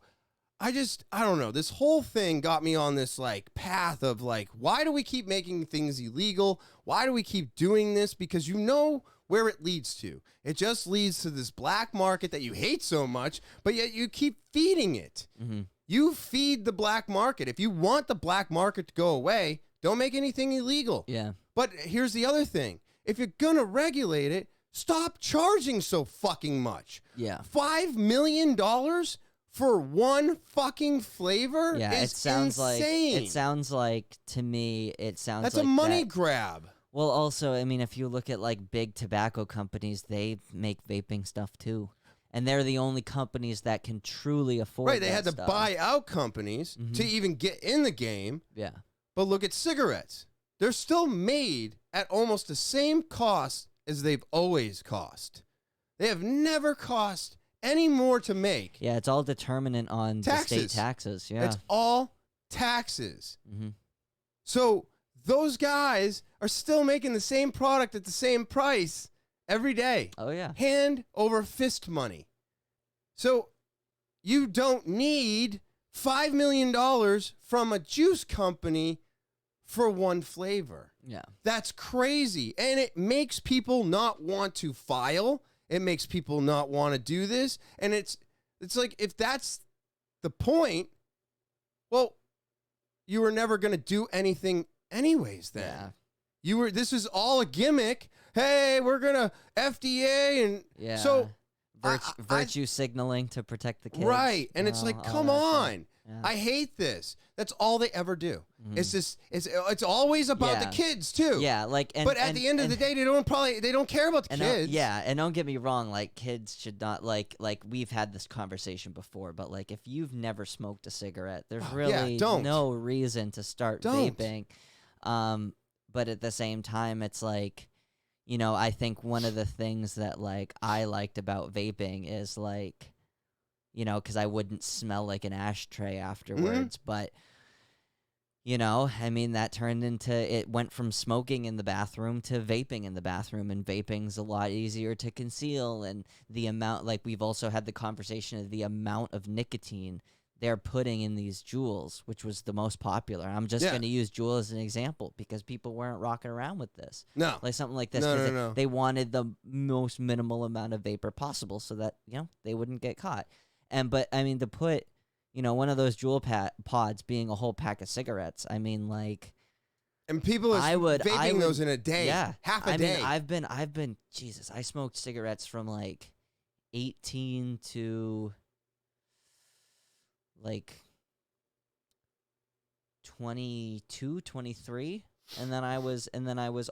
I don't know. This whole thing got me on this like path of like, why do we keep making things illegal? Why do we keep doing this? Because you know where it leads to. It just leads to this black market that you hate so much, but yet you keep feeding it. Mm-hmm. You feed the black market. If you want the black market to go away, don't make anything illegal. Yeah. But here's the other thing. If you're going to regulate it, stop charging so fucking much. Yeah. $5 million for one fucking flavor is insane. It sounds like, to me, That's like a money grab. Well, also, I mean, if you look at like big tobacco companies, they make vaping stuff too. And they're the only companies that can truly afford Right, they had to stuff. buy out companies to even get in the game. Yeah. But look at cigarettes. They're still made at almost the same cost as they've always cost. They have never cost any more to make. Yeah, it's all determinant on the state taxes. Yeah. It's all taxes. Mm-hmm. So those guys are still making the same product at the same price every day. Oh, yeah. Hand over fist money. So you don't need $5 million from a juice company for one flavor. Yeah. That's crazy. And it makes people not want to file. It makes people not want to do this. And it's like, if that's the point, well, you were never going to do anything anyways then. Yeah. This is all a gimmick. Hey, we're going to FDA and so virtue signaling to protect the kids. Right. And it's like, come on. Yeah. I hate this. That's all they ever do. Mm-hmm. It's just it's always about the kids too. Yeah, but at the end of the day, they don't care about the kids. And don't get me wrong, like kids should not like we've had this conversation before, but like if you've never smoked a cigarette, there's really no reason to start vaping. But at the same time, it's like, you know, I think one of the things that like I liked about vaping is like, you know, because I wouldn't smell like an ashtray afterwards. But, you know, I mean, that turned into, it went from smoking in the bathroom to vaping in the bathroom. And vaping's a lot easier to conceal. And the amount, like, we've also had the conversation of the amount of nicotine they're putting in these Juuls, which was the most popular. I'm just going to use Juul as an example because people weren't rocking around with this. No. Like something like this. No. They wanted the most minimal amount of vapor possible so that, you know, they wouldn't get caught. But I mean, to put, you know, one of those Juul pods being a whole pack of cigarettes, I mean, like, and people are vaping those in a day, half a day. I mean, I've been, Jesus, I smoked cigarettes from like 18 to like 22, 23. And then I was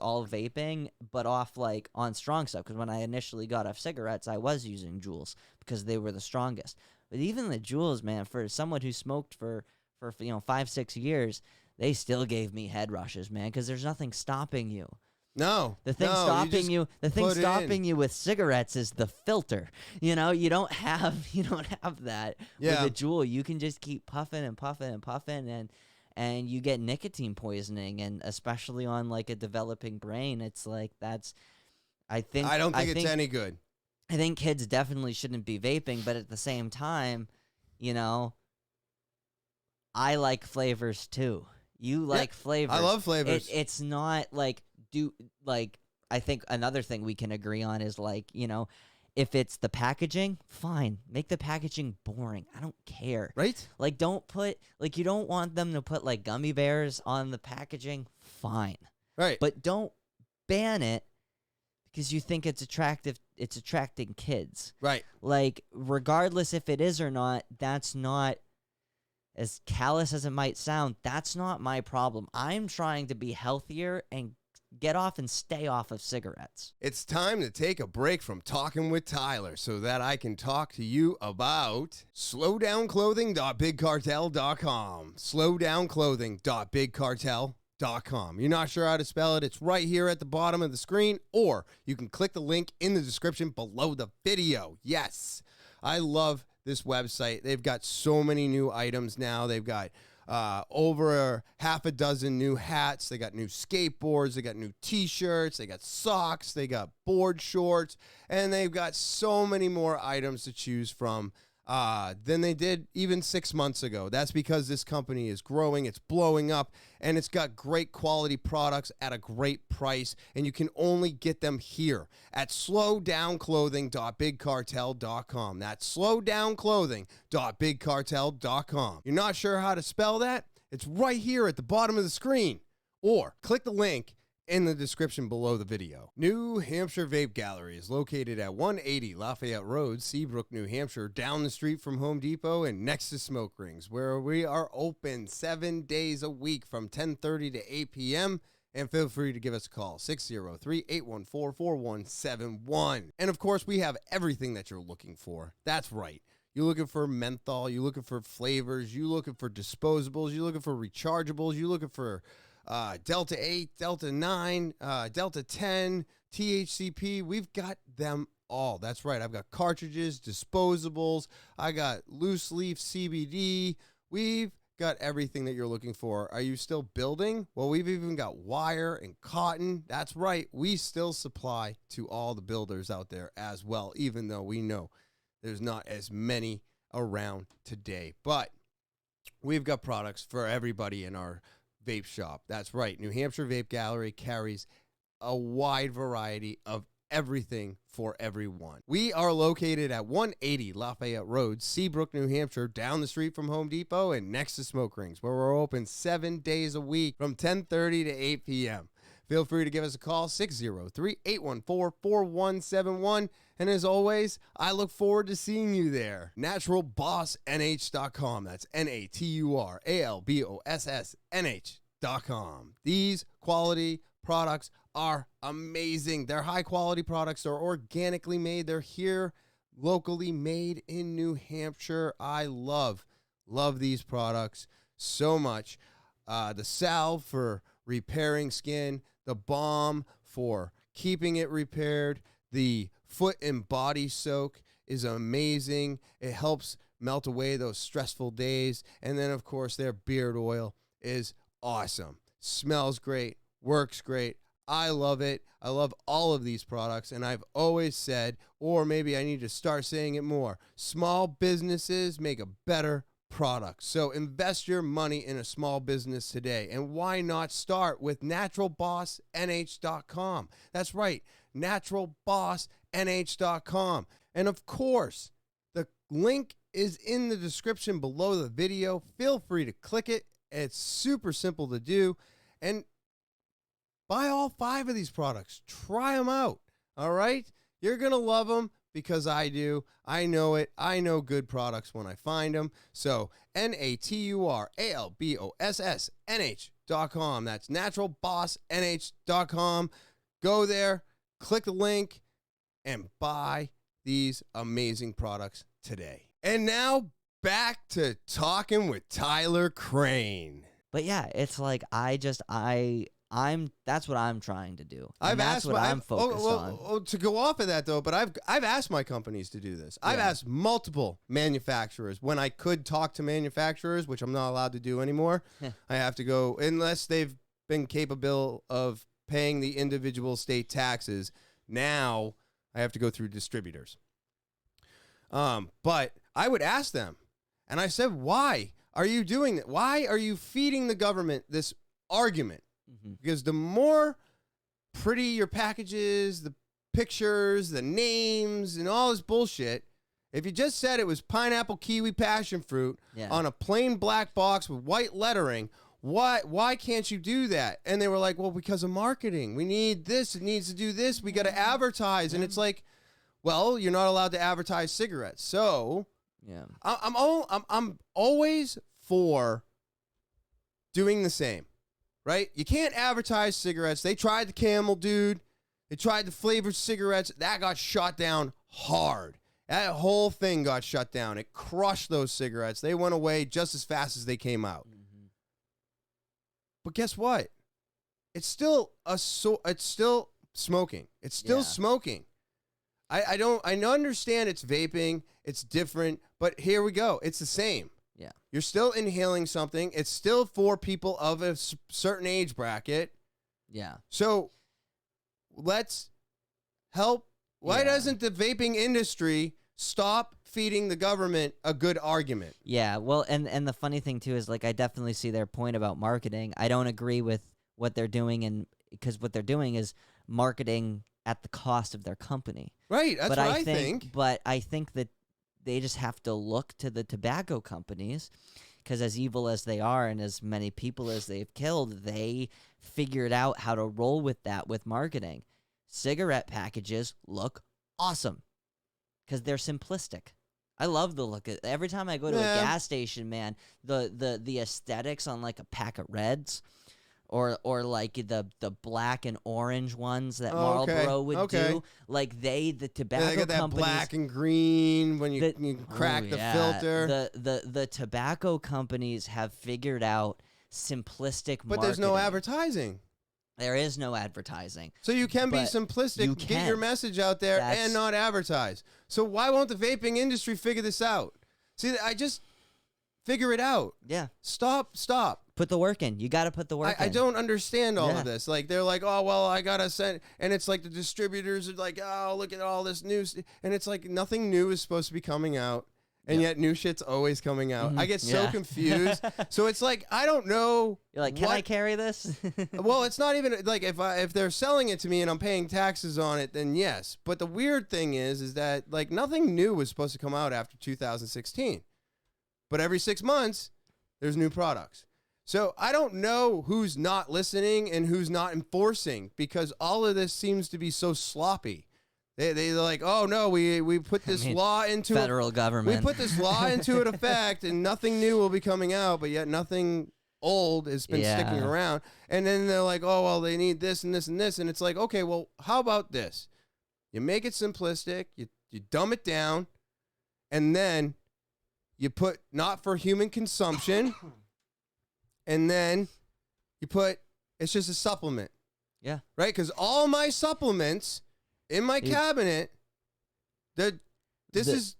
all vaping, but off like on strong stuff. Because when I initially got off cigarettes, I was using Juuls because they were the strongest. But even the Juuls, man, for someone who smoked for 5-6 years, they still gave me head rushes, man. Because there's nothing stopping you. No, the thing stopping you with cigarettes is the filter. You know, you don't have that with a Juul. You can just keep puffing and puffing and puffing and you get nicotine poisoning, and especially on like a developing brain, it's like I don't think it's any good. I think kids definitely shouldn't be vaping, but at the same time, you know, I like flavors too. You like flavors. I love flavors. It's not like I think another thing we can agree on is like, you know, if it's the packaging, fine. Make the packaging boring. I don't care. Right? Like, don't put, like, you don't want them to put, like, gummy bears on the packaging. Fine. Right. But don't ban it because you think it's attractive. It's attracting kids. Right. Like, regardless if it is or not, that's not, as callous as it might sound, that's not my problem. I'm trying to be healthier and get off and stay off of cigarettes. It's time to take a break from talking with Tyler so that I can talk to you about slowdownclothing.bigcartel.com. slowdownclothing.bigcartel.com. You're not sure how to spell it? It's right here at the bottom of the screen, or you can click the link in the description below the video. Yes, I love this website. They've got so many new items now. They've got over half a dozen new hats. They got new skateboards. They got new t-shirts. They got socks. They got board shorts. And they've got so many more items to choose from. than they did even 6 months ago. That's because this company is growing, it's blowing up, and it's got great quality products at a great price, and you can only get them here at slowdownclothing.bigcartel.com. That's slowdownclothing.bigcartel.com. You're not sure how to spell that? It's right here at the bottom of the screen. Or click the link in the description below the video. New Hampshire Vape Gallery is located at 180 Lafayette Road, Seabrook, New Hampshire, down the street from Home Depot and next to Smoke Rings, where we are open 7 days a week from 10:30 to 8 p.m. And feel free to give us a call, 603-814-4171. And of course, we have everything that you're looking for. That's right. You're looking for menthol, you're looking for flavors, you're looking for disposables, you're looking for rechargeables, you're looking for Delta 8, Delta 9, Delta 10, THCP. We've got them all. That's right. I've got cartridges, disposables. I got loose leaf CBD. We've got everything that you're looking for. Are you still building? Well, we've even got wire and cotton. That's right. We still supply to all the builders out there as well, even though we know there's not as many around today. But we've got products for everybody in our vape shop. That's right. New Hampshire Vape Gallery carries a wide variety of everything for everyone. We are located at 180 Lafayette Road, Seabrook, New Hampshire, down the street from Home Depot and next to Smoke Rings, where we're open 7 days a week from 10:30 to 8 p.m. Feel free to give us a call, 603-814-4171. And as always, I look forward to seeing you there. NaturalBossNH.com. That's NaturalBossNH.com. These quality products are amazing. They're high quality products. They're organically made. They're here locally made in New Hampshire. I love these products so much. The salve for repairing skin, the balm for keeping it repaired, the foot and body soak is amazing. It helps melt away those stressful days. And then, of course, their beard oil is awesome. Smells great, works great. I love it. I love all of these products. And I've always said, or maybe I need to start saying it more, small businesses make a better product. So invest your money in a small business today. And why not start with naturalbossnh.com? That's right, naturalbossnh.com. And of course, the link is in the description below the video. Feel free to click it. It's super simple to do. And buy all 5 of these products. Try them out. All right? You're going to love them. Because I do. I know it. I know good products when I find them. So, naturalbossnh.com. That's naturalbossnh.com. Go there, click the link, and buy these amazing products today. And now, back to talking with Tyler Crain. But yeah, it's like that's what I'm trying to do. I'm focused on. To go off of that though, but I've asked my companies to do this. I've asked multiple manufacturers when I could talk to manufacturers, which I'm not allowed to do anymore. I have to go unless they've been capable of paying the individual state taxes. Now I have to go through distributors. But I would ask them, and I said, why are you doing that? Why are you feeding the government this argument? Because the more pretty your packages, the pictures, the names, and all this bullshit, if you just said it was pineapple, kiwi, passion fruit on a plain black box with white lettering, why can't you do that? And they were like, well, because of marketing. We need this. It needs to do this. We got to advertise. And it's like, well, you're not allowed to advertise cigarettes. So I'm always for doing the same. Right? You can't advertise cigarettes. They tried the Camel, dude. They tried the flavored cigarettes. That got shot down hard. That whole thing got shut down. It crushed those cigarettes. They went away just as fast as they came out. But guess what? It's still smoking. It's still smoking. I understand it's vaping. It's different. But here we go. It's the same. Yeah. You're still inhaling something. It's still for people of a certain age bracket. Yeah. So let's help. Why doesn't the vaping industry stop feeding the government a good argument. Yeah, well, and the funny thing too is, like, I definitely see their point about marketing. I don't agree with what they're doing, and because what they're doing is marketing at the cost of their company. Right, that's but what I think. But I think that they just have to look to the tobacco companies, because as evil as they are and as many people as they've killed, they figured out how to roll with that with marketing. Cigarette packages look awesome because they're simplistic. I love the look of every time I go to a gas station, man. The aesthetics on like a pack of Reds, or like the black and orange ones that Marlboro would do. Like the tobacco they got that companies, black and green when you crack the filter. The tobacco companies have figured out simplistic but marketing. there's no advertising. There is no advertising. So you can be simplistic, get your message out there, and not advertise. So why won't the vaping industry figure this out? See, I just figure it out. Yeah. Stop. Put the work in. You got to put the work in. I don't understand all of this. Like, they're like, oh, well, I got to send. And it's like the distributors are like, oh, look at all this news. And it's like nothing new is supposed to be coming out. And yet new shit's always coming out. I get so confused. So it's like, I don't know. You're like, can I carry this? Well, it's not even like if they're selling it to me and I'm paying taxes on it, then yes. But the weird thing is that like nothing new was supposed to come out after 2016. But every 6 months, there's new products. So I don't know who's not listening and who's not enforcing, because all of this seems to be so sloppy. They're like, oh no, we put this law into federal government. We put this law into effect, and nothing new will be coming out, but yet nothing old has been sticking around. And then they're like, oh well, they need this and this and this, and it's like, okay, well, how about this? You make it simplistic, you dumb it down, and then you put not for human consumption, and then you put it's just a supplement. Yeah. Right? Because all my supplements in my cabinet, this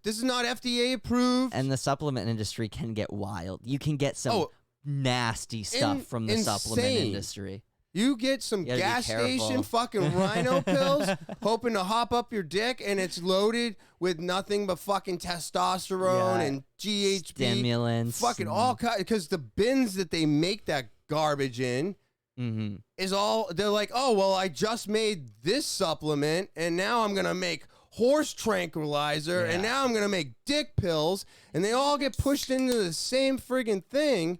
is not FDA approved. And the supplement industry can get wild. You can get some nasty stuff from the supplement industry. You get some gas station fucking rhino pills, hoping to hop up your dick, and it's loaded with nothing but fucking testosterone and GHB. Stimulants. Fucking all kinds. Because the bins that they make that garbage in, is all, they're like, oh, well, I just made this supplement, and now I'm going to make horse tranquilizer, and now I'm going to make dick pills, and they all get pushed into the same friggin' thing,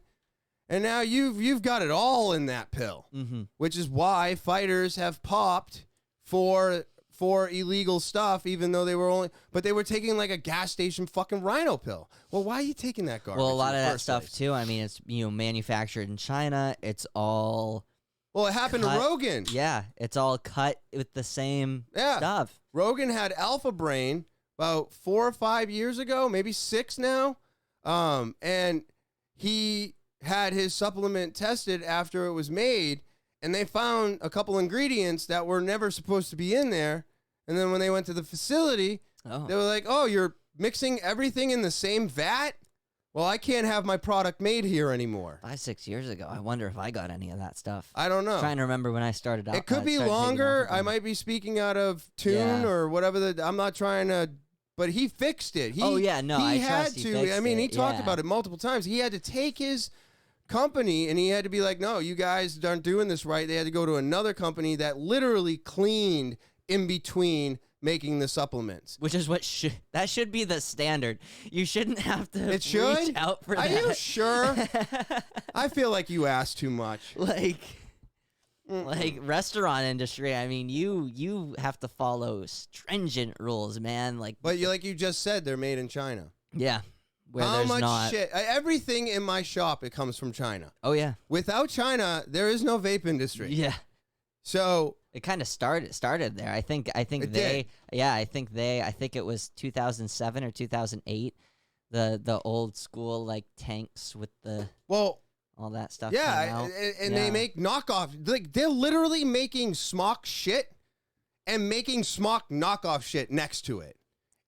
and now you've got it all in that pill, which is why fighters have popped for illegal stuff, even though they were taking like a gas station fucking rhino pill. Well, why are you taking that garbage? Well, a lot of that stuff too. I mean, it's manufactured in China. It's all. Well, it happened to Rogan. Yeah, it's all cut with the same stuff. Rogan had Alpha Brain about 4 or 5 years ago, maybe 6 now, and he had his supplement tested after it was made, and they found a couple ingredients that were never supposed to be in there. And then when they went to the facility, they were like, oh, you're mixing everything in the same vat? Well, I can't have my product made here anymore. 5-6 years ago. I wonder if I got any of that stuff. I don't know. I'm trying to remember when I started out. It could be longer. I might be speaking out of tune or whatever. I'm not trying to, but he fixed it. He had to. I mean, he talked about it multiple times. He had to take his company and he had to be like, no, you guys aren't doing this right. They had to go to another company that literally cleaned in between making the supplements, which is what that should be the standard. You shouldn't have to reach out for that. Are you sure? I feel like you ask too much. Like restaurant industry, I mean, you have to follow stringent rules, man. But like you just said, they're made in China. Yeah. How much shit? Everything in my shop, it comes from China. Oh yeah. Without China, there is no vape industry. Yeah. So it kind of started there. I think it was 2007 or 2008. The old school like tanks with all that stuff. Yeah, and they make knockoff. Like they're literally making smock shit and making smock knockoff shit next to it.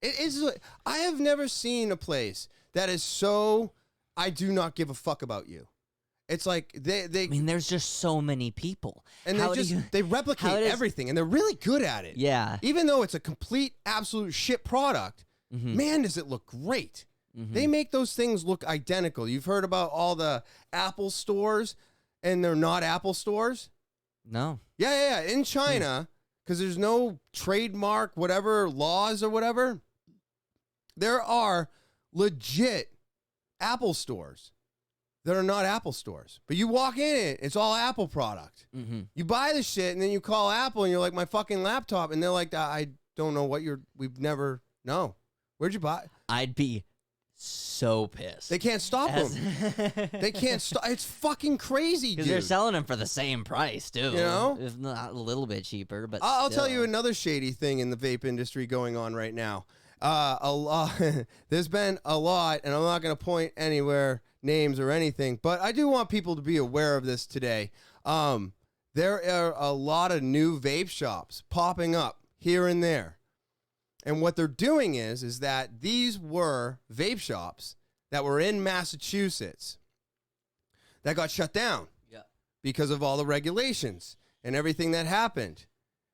It is. I have never seen a place that is so. I do not give a fuck about you. It's like they. I mean, there's just so many people, and they replicate everything, and they're really good at it. Yeah. Even though it's a complete, absolute shit product, Man, does it look great. They make those things look identical. You've heard about all the Apple stores, and they're not Apple stores? No. Yeah. In China, because there's no trademark, whatever, laws or whatever, there are legit Apple stores that are not Apple stores. But you walk in it, it's all Apple product. You buy the shit, and then you call Apple, and you're like, my fucking laptop. And they're like, I don't know what no. Where'd you buy? I'd be so pissed. They can't stop them. They can't stop. It's fucking crazy, dude. Because they're selling them for the same price, too. You know? If not a little bit cheaper, but I'll tell you another shady thing in the vape industry going on right now. There's been a lot, and I'm not going to point anywhere, names or anything, but I do want people to be aware of this today. There are a lot of new vape shops popping up here and there. And what they're doing is that these were vape shops that were in Massachusetts that got shut down because of all the regulations and everything that happened.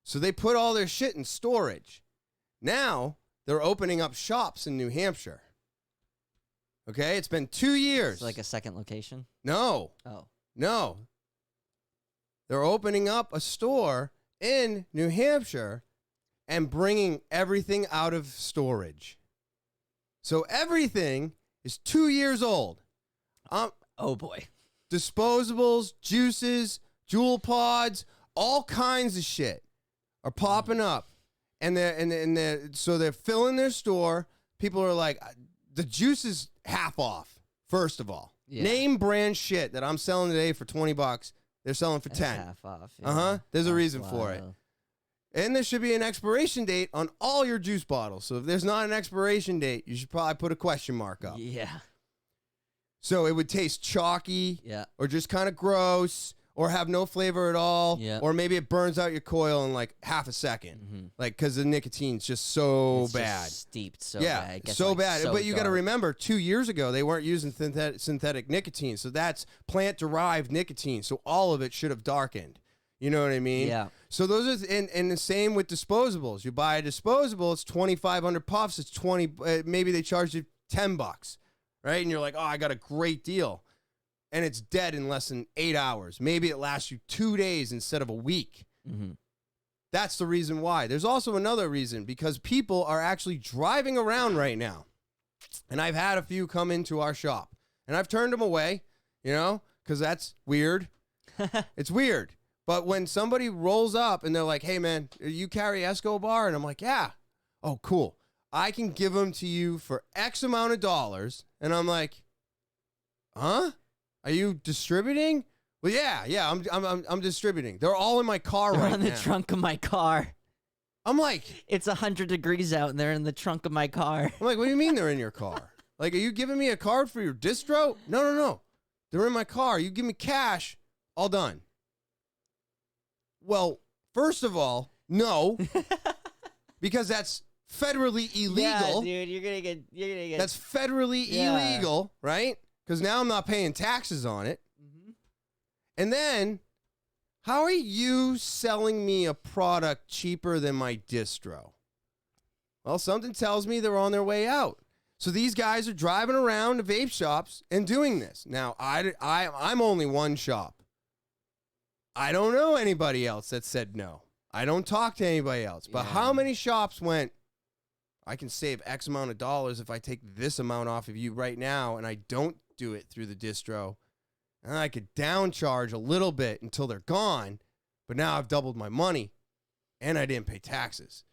So they put all their shit in storage. Now they're opening up shops in New Hampshire. Okay, it's been 2 years. It's like a second location? No. Oh. No. They're opening up a store in New Hampshire and bringing everything out of storage. So everything is 2 years old. Oh, boy. Disposables, juices, jewel pods, all kinds of shit are popping up. So they're filling their store. People are like, the juice is half off, first of all. Yeah. Name brand shit that I'm selling today for $20, they're selling for 10. Half off. Yeah. There's a reason for it. And there should be an expiration date on all your juice bottles. So if there's not an expiration date, you should probably put a question mark up. Yeah. So it would taste chalky, Yeah. or just kind of gross, or have no flavor at all, Yeah. or maybe it burns out your coil in like half a second, like because the nicotine's just so It's bad. Just steeped so Yeah, bad. It gets, so like, bad. so But you got to dark. remember, 2 years ago, they weren't using synthetic nicotine. So that's plant-derived nicotine. So all of it should have darkened. You know what I mean? Yeah. So those are, and the same with disposables. You buy a disposable, it's 2,500 puffs. It's 20, maybe they charge you $10, right? And you're like, oh, I got a great deal. And it's dead in less than 8 hours. Maybe it lasts you 2 days instead of a week. That's the reason why. There's also another reason, because people are actually driving around right now. And I've had a few come into our shop, and I've turned them away, you know, because that's weird. It's weird. But when somebody rolls up and they're like, hey, man, you carry Escobar? And I'm like, yeah. Oh, cool. I can give them to you for X amount of dollars. And I'm like, huh? Are you distributing? Well, yeah, I'm distributing. They're all in my car They're right on the now. trunk of my car. I'm like, It's 100 degrees out, and they're in the trunk of my car. what do you mean they're in your car? Like, are you giving me a card for your distro? No. They're in my car. You give me cash, all done. Well, first of all, no, because that's federally illegal. Yeah, dude, you're gonna get. That's federally Yeah. illegal, right? Because now I'm not paying taxes on it. And then, how are you selling me a product cheaper than my distro? Well, something tells me they're on their way out. So these guys are driving around to vape shops and doing this. Now, I'm only one shop. I don't know anybody else that said no. I don't talk to anybody else. But how many shops went, I can save X amount of dollars if I take this amount off of you right now, and I don't do it through the distro, and I could downcharge a little bit until they're gone, but now I've doubled my money, and I didn't pay taxes.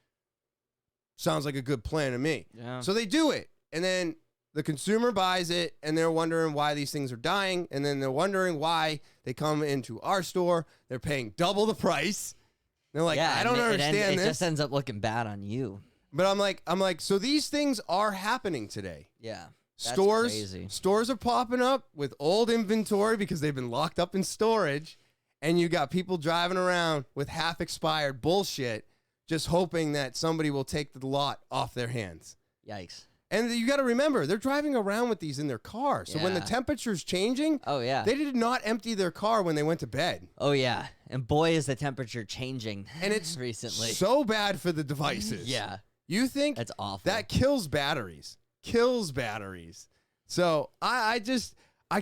Sounds like a good plan to me. Yeah. So they do it, and then the consumer buys it, and they're wondering why these things are dying, and then they're wondering why they come into our store, they're paying double the price. They're like, I don't understand It this. just ends up looking bad on you. But I'm like, so these things are happening today. Yeah. Crazy. Stores are popping up with old inventory because they've been locked up in storage, and you got people driving around with half expired bullshit, just hoping that somebody will take the lot off their hands. Yikes. And you got to remember, they're driving around with these in their car. So when the Yeah. temperature's changing, Oh yeah. they did not empty their car when they went to bed. Oh yeah. And boy, is the temperature changing. And it's recently. so bad for the devices. Yeah. You think That's awful. that kills batteries. Kills batteries. So I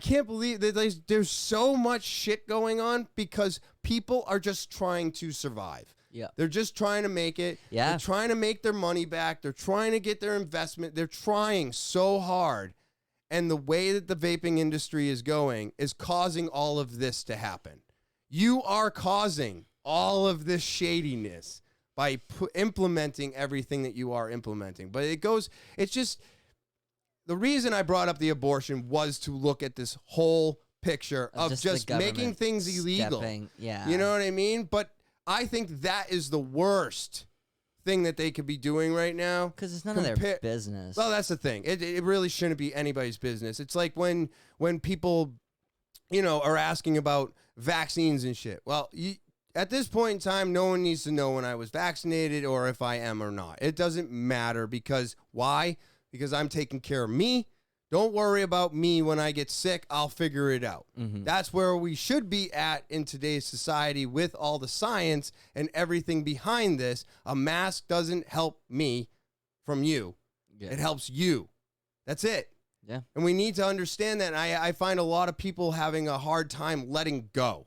can't believe that there's so much shit going on because people are just trying to survive. Yeah. They're just trying to make it. Yeah. They're trying to make their money back. They're trying to get their investment. They're trying so hard. And the way that the vaping industry is going is causing all of this to happen. You are causing all of this shadiness by implementing everything that you are implementing. But it's just, the reason I brought up the abortion was to look at this whole picture of just making things illegal. Yeah. You know what I mean? But I think that is the worst thing that they could be doing right now. Because it's none of their business. Well, that's the thing. It really shouldn't be anybody's business. It's like when people, are asking about vaccines and shit. Well, at this point in time, no one needs to know when I was vaccinated or if I am or not. It doesn't matter because why? Because I'm taking care of me. Don't worry about me when I get sick. I'll figure it out. Mm-hmm. That's where we should be at in today's society with all the science and everything behind this. A mask doesn't help me from you. Yeah. It helps you. That's it. Yeah. And we need to understand that. And I find a lot of people having a hard time letting go.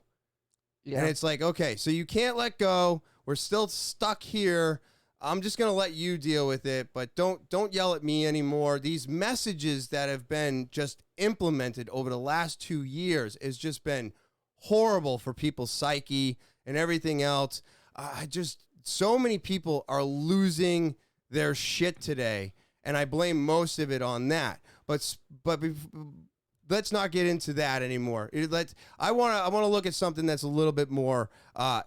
Yeah. And it's like, okay, so you can't let go. We're still stuck here. I'm just going to let you deal with it, but don't yell at me anymore. These messages that have been just implemented over the last 2 years has just been horrible for people's psyche and everything else. So many people are losing their shit today, and I blame most of it on that. But let's not get into that anymore. I want to look at something that's a little bit more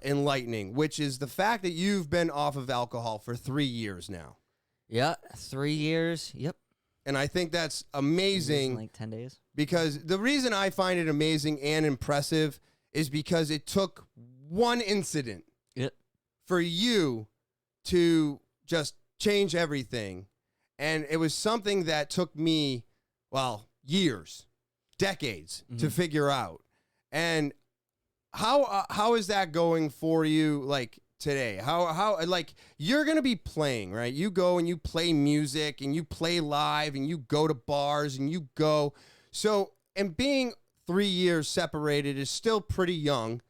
enlightening, which is the fact that you've been off of alcohol for 3 years now. Yeah, 3 years. Yep. And I think that's amazing. Like 10 days. Because the reason I find it amazing and impressive is because it took one incident for you to just change everything. And it was something that took me, years. Decades to figure out. And how is that going for you like today? How like you're going to be playing, right? You go and you play music and you play live and you go to bars and you go. So, and being 3 years separated is still pretty young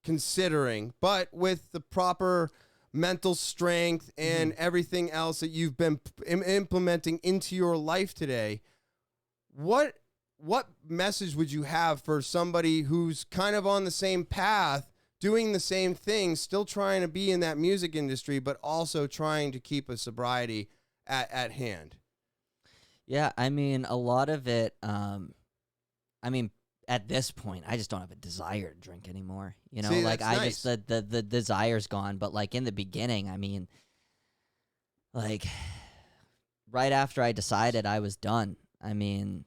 considering, but with the proper mental strength and everything else that you've been implementing into your life today, what message would you have for somebody who's kind of on the same path, doing the same thing, still trying to be in that music industry, but also trying to keep a sobriety at hand? Yeah, I mean, a lot of it, at this point, I just don't have a desire to drink anymore. See, like nice. the desire's gone. But like in the beginning, I mean, like right after I decided I was done, I mean,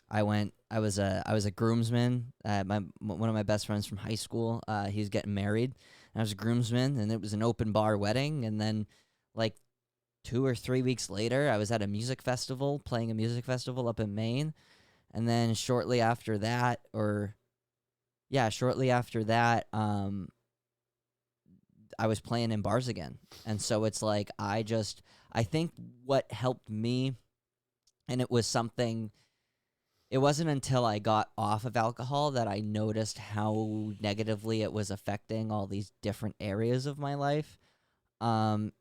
I was a groomsman. One of my best friends from high school, he was getting married. And I was a groomsman, and it was an open bar wedding. And then, like 2 or 3 weeks later, I was at a music festival, playing a music festival up in Maine. And then shortly after that, I was playing in bars again. And so it's like I think what helped me, and it was something. It wasn't until I got off of alcohol that I noticed how negatively it was affecting all these different areas of my life. And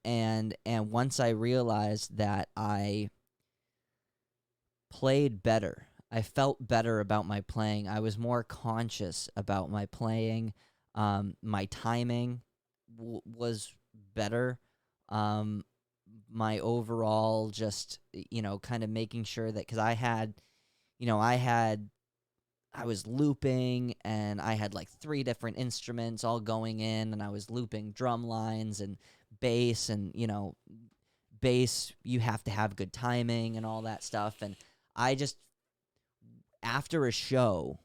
once I realized that I played better, I felt better about my playing. I was more conscious about my playing. My timing was better. My overall just, kind of making sure that, because I was looping, and I had like 3 different instruments all going in, and I was looping drum lines and bass, and bass, you have to have good timing and all that stuff. And I just, after a show,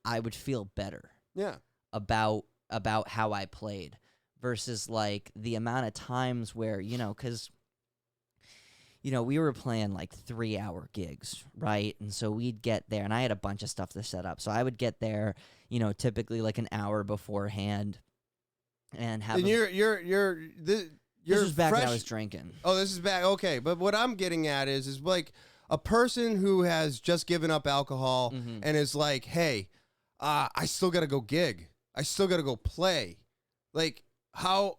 I would feel better. Yeah. About how I played versus like the amount of times where, because we were playing like 3-hour gigs, right? And so we'd get there, and I had a bunch of stuff to set up. So I would get there, typically like an hour beforehand, and have. And This was back when I was drinking. Oh, this is back. Okay, but what I'm getting at is like a person who has just given up alcohol and is like, hey, I still got to go gig. I still got to go play. Like, how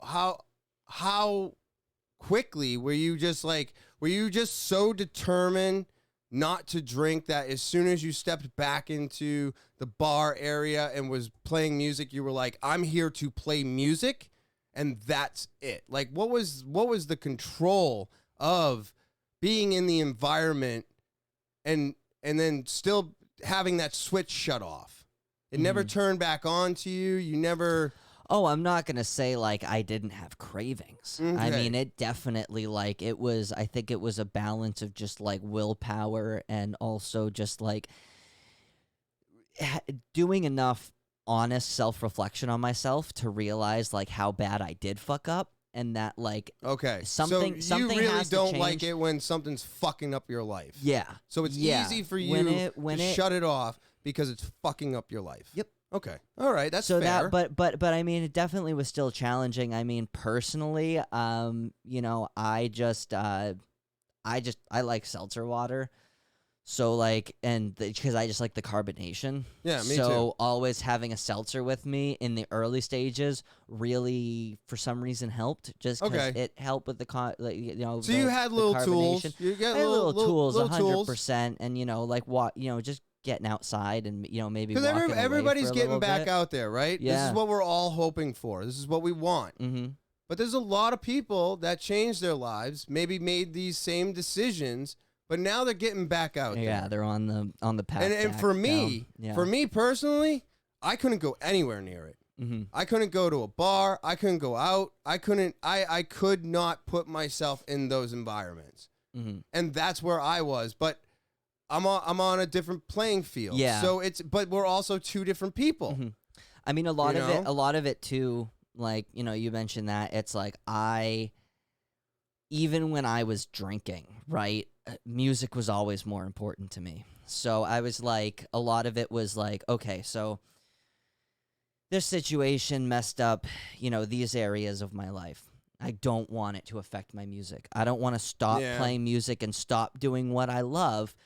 quickly were you just so determined not to drink that as soon as you stepped back into the bar area and was playing music, you were like, I'm here to play music, and that's it? Like, what was the control of being in the environment and then still having that switch shut off? It never turned back on to you. You never... Oh, I'm not going to say, like, I didn't have cravings. Okay. I mean, it definitely, like, I think it was a balance of just, like, willpower and also just, like, doing enough honest self-reflection on myself to realize, like, how bad I did fuck up, and that, like, something so you really has don't to like change. it when something's fucking up your life. Yeah. So it's easy for you to shut it off because it's fucking up your life. Yep. Okay. All right. That's so fair. But I mean, it definitely was still challenging. I mean, personally, you know, I like seltzer water. So like, and because I just like the carbonation. Yeah, me so too. Always having a seltzer with me in the early stages really, for some reason, helped. Just because it helped with the So you had little tools. You got little tools, little 100%, and you know, like just getting outside and maybe because walking everybody's away for a getting little back bit. out there, right? Yeah. This is what we're all hoping for. This is what we want. Mm-hmm. But there's a lot of people that changed their lives, maybe made these same decisions, but now they're getting back out there. Yeah, they're on the path. And for me, personally, I couldn't go anywhere near it. Mm-hmm. I couldn't go to a bar. I couldn't go out. I could not put myself in those environments. Mm-hmm. And that's where I was. But I'm on a different playing field. Yeah. So but we're also two different people. Mm-hmm. I mean, a lot of it too, like, you mentioned that it's like even when I was drinking, right, music was always more important to me. So I was like, a lot of it was like, okay, so this situation messed up, these areas of my life. I don't want it to affect my music. I don't want to stop playing music and stop doing what I love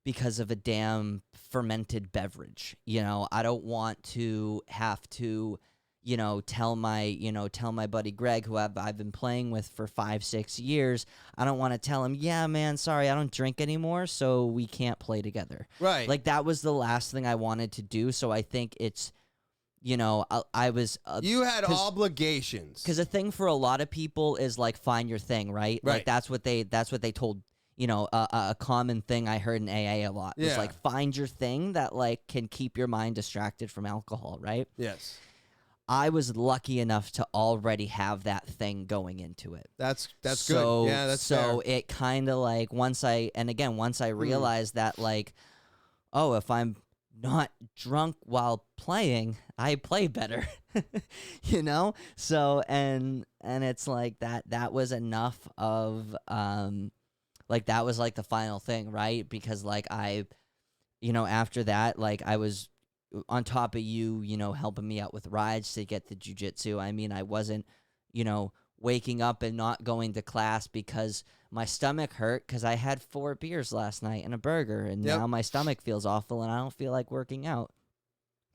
because of a damn fermented beverage. I don't want to have to, tell my buddy Greg, who I've been playing with for 5-6 years. I don't want to tell him, yeah, man, sorry, I don't drink anymore, so we can't play together. Right. Like, that was the last thing I wanted to do. So I think it's, I was... you had obligations. Because the thing for a lot of people is, like, find your thing, right? Right. Like, that's what they told, a common thing I heard in AA a lot. Yeah. Was, like, find your thing that, like, can keep your mind distracted from alcohol, right? Yes. I was lucky enough to already have that thing going into it. That's good. Yeah, that's so fair. it kind of, like, once I realized that, like, oh, if I'm not drunk while playing, I play better. So and it's like that was enough of like, that was like the final thing, right? Because like after that, like, I was on top of helping me out with rides to get the jiu-jitsu. I mean, I wasn't waking up and not going to class because my stomach hurt because I had 4 beers last night and a burger, and now my stomach feels awful and I don't feel like working out,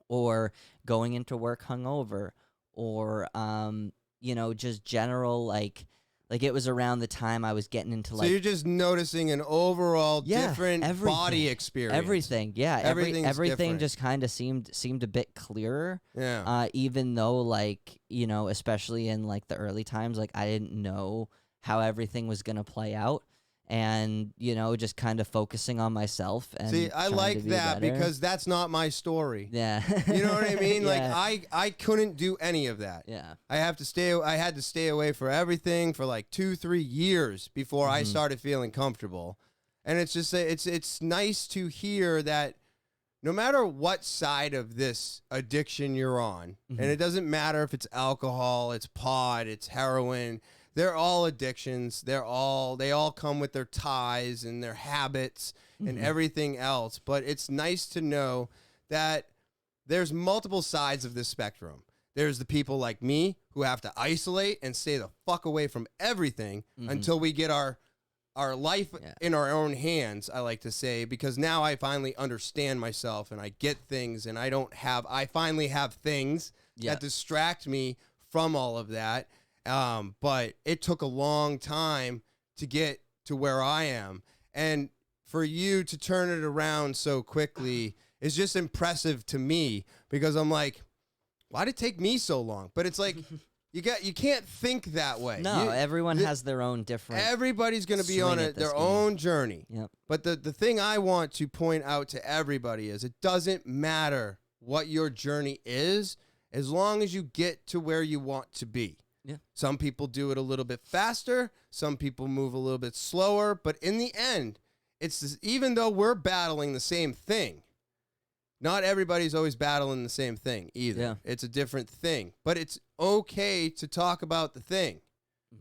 or going into work hungover, or just general like it was around the time I was getting into, like... So you're just noticing an overall different body experience. Everything, yeah. Everything different. just kind of seemed a bit clearer. Yeah. Even though, like, especially in, like, the early times, like, I didn't know how everything was going to play out. And, just kind of focusing on myself. And see, I like that better. because that's not my story. Yeah. You know what I mean? Yeah. Like, I couldn't do any of that. Yeah. I had to stay away for everything for like 2-3 years before I started feeling comfortable. And it's just, it's nice to hear that no matter what side of this addiction you're on, and it doesn't matter if it's alcohol, it's pot, it's heroin, they're all addictions. They all come with their ties and their habits and everything else. But it's nice to know that there's multiple sides of this spectrum. there's the people like me who have to isolate and stay the fuck away from everything until we get our life in our own hands, I like to say, because now I finally understand myself and I get things, and I finally have things that distract me from all of that. But it took a long time to get to where I am. And for you to turn it around so quickly is just impressive to me, because I'm like, why did it take me so long? But it's like, you can't think that way. No, everyone has their own different. Everybody's going to be on their own journey. Yep. But the thing I want to point out to everybody is it doesn't matter what your journey is, as long as you get to where you want to be. Yeah. Some people do it a little bit faster. Some people move a little bit slower. But in the end, even though we're battling the same thing, not everybody's always battling the same thing either. Yeah. It's a different thing. But it's okay to talk about the thing.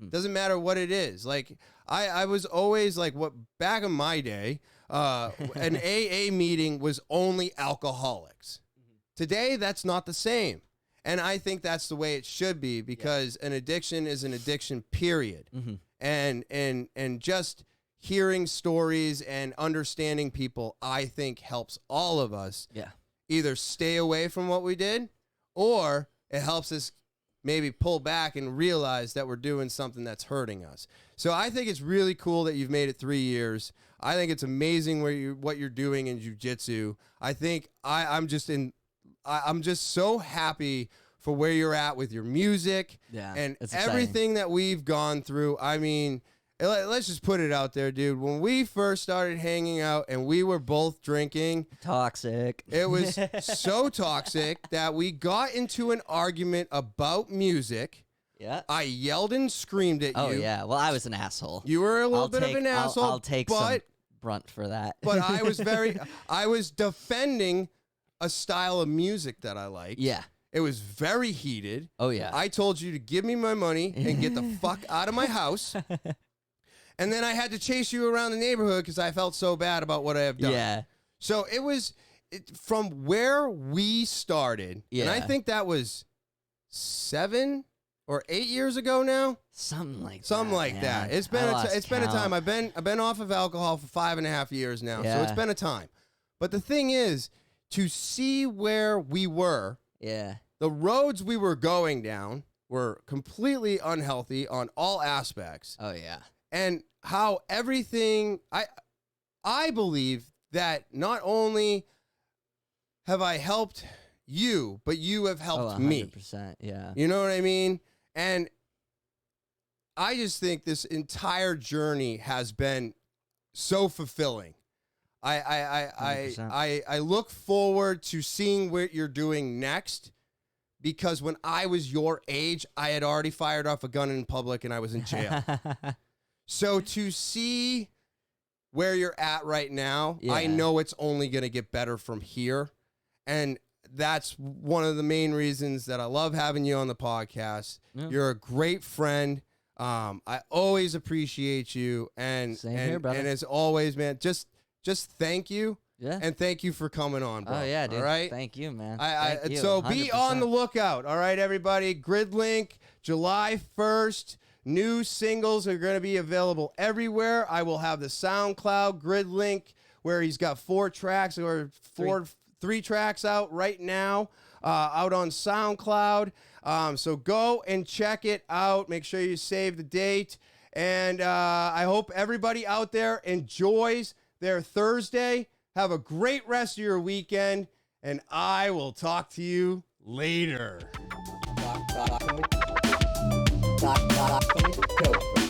Doesn't matter what it is. Like, I was always like, back in my day, an AA meeting was only alcoholics. Today, that's not the same. And I think that's the way it should be, because an addiction is an addiction, period. And just hearing stories and understanding people, I think, helps all of us either stay away from what we did, or it helps us maybe pull back and realize that we're doing something that's hurting us. So I think it's really cool that you've made it 3 years. I think it's amazing what you're doing in jiu-jitsu. I think I'm just so happy for where you're at with your music and everything that we've gone through. I mean, let's just put it out there, dude. When we first started hanging out and we were both drinking, toxic. It was so toxic that we got into an argument about music. Yeah. I yelled and screamed at you. Oh, yeah. Well, I was an asshole. You were a little bit of an asshole. I'll take some brunt for that. But I was defending a style of music that I liked. Yeah. It was very heated. Oh, yeah. I told you to give me my money and get the fuck out of my house. And then I had to chase you around the neighborhood because I felt so bad about what I have done. Yeah. So it was from where we started. Yeah. And I think that was 7 or 8 years ago now. Something like that. It's been a time. I've been off of alcohol for 5.5 years now. Yeah. So it's been a time. But the thing is, to see where we were, the roads we were going down were completely unhealthy on all aspects. Oh, yeah. And how everything, I believe that not only have I helped you, but you have helped me. 100%, yeah. You know what I mean? And I just think this entire journey has been so fulfilling. I look forward to seeing what you're doing next, because when I was your age, I had already fired off a gun in public and I was in jail. So to see where you're at right now, I know it's only going to get better from here. And that's one of the main reasons that I love having you on the podcast. Yeah. You're a great friend. I always appreciate you. And Same here, brother. And as always, man, just thank you. Yeah. And thank you for coming on, bro. Oh, yeah, dude. All right? Thank you, man. Thank you, so 100%. Be on the lookout. All right, everybody. GrydLynk, July 1st. New singles are going to be available everywhere. I will have the SoundCloud GrydLynk, where he's got 4 tracks or 3 tracks out right now, out on SoundCloud. So go and check it out. Make sure you save the date. And I hope everybody out there enjoys their Thursday. Have a great rest of your weekend, and I will talk to you later. Talkin with Topher.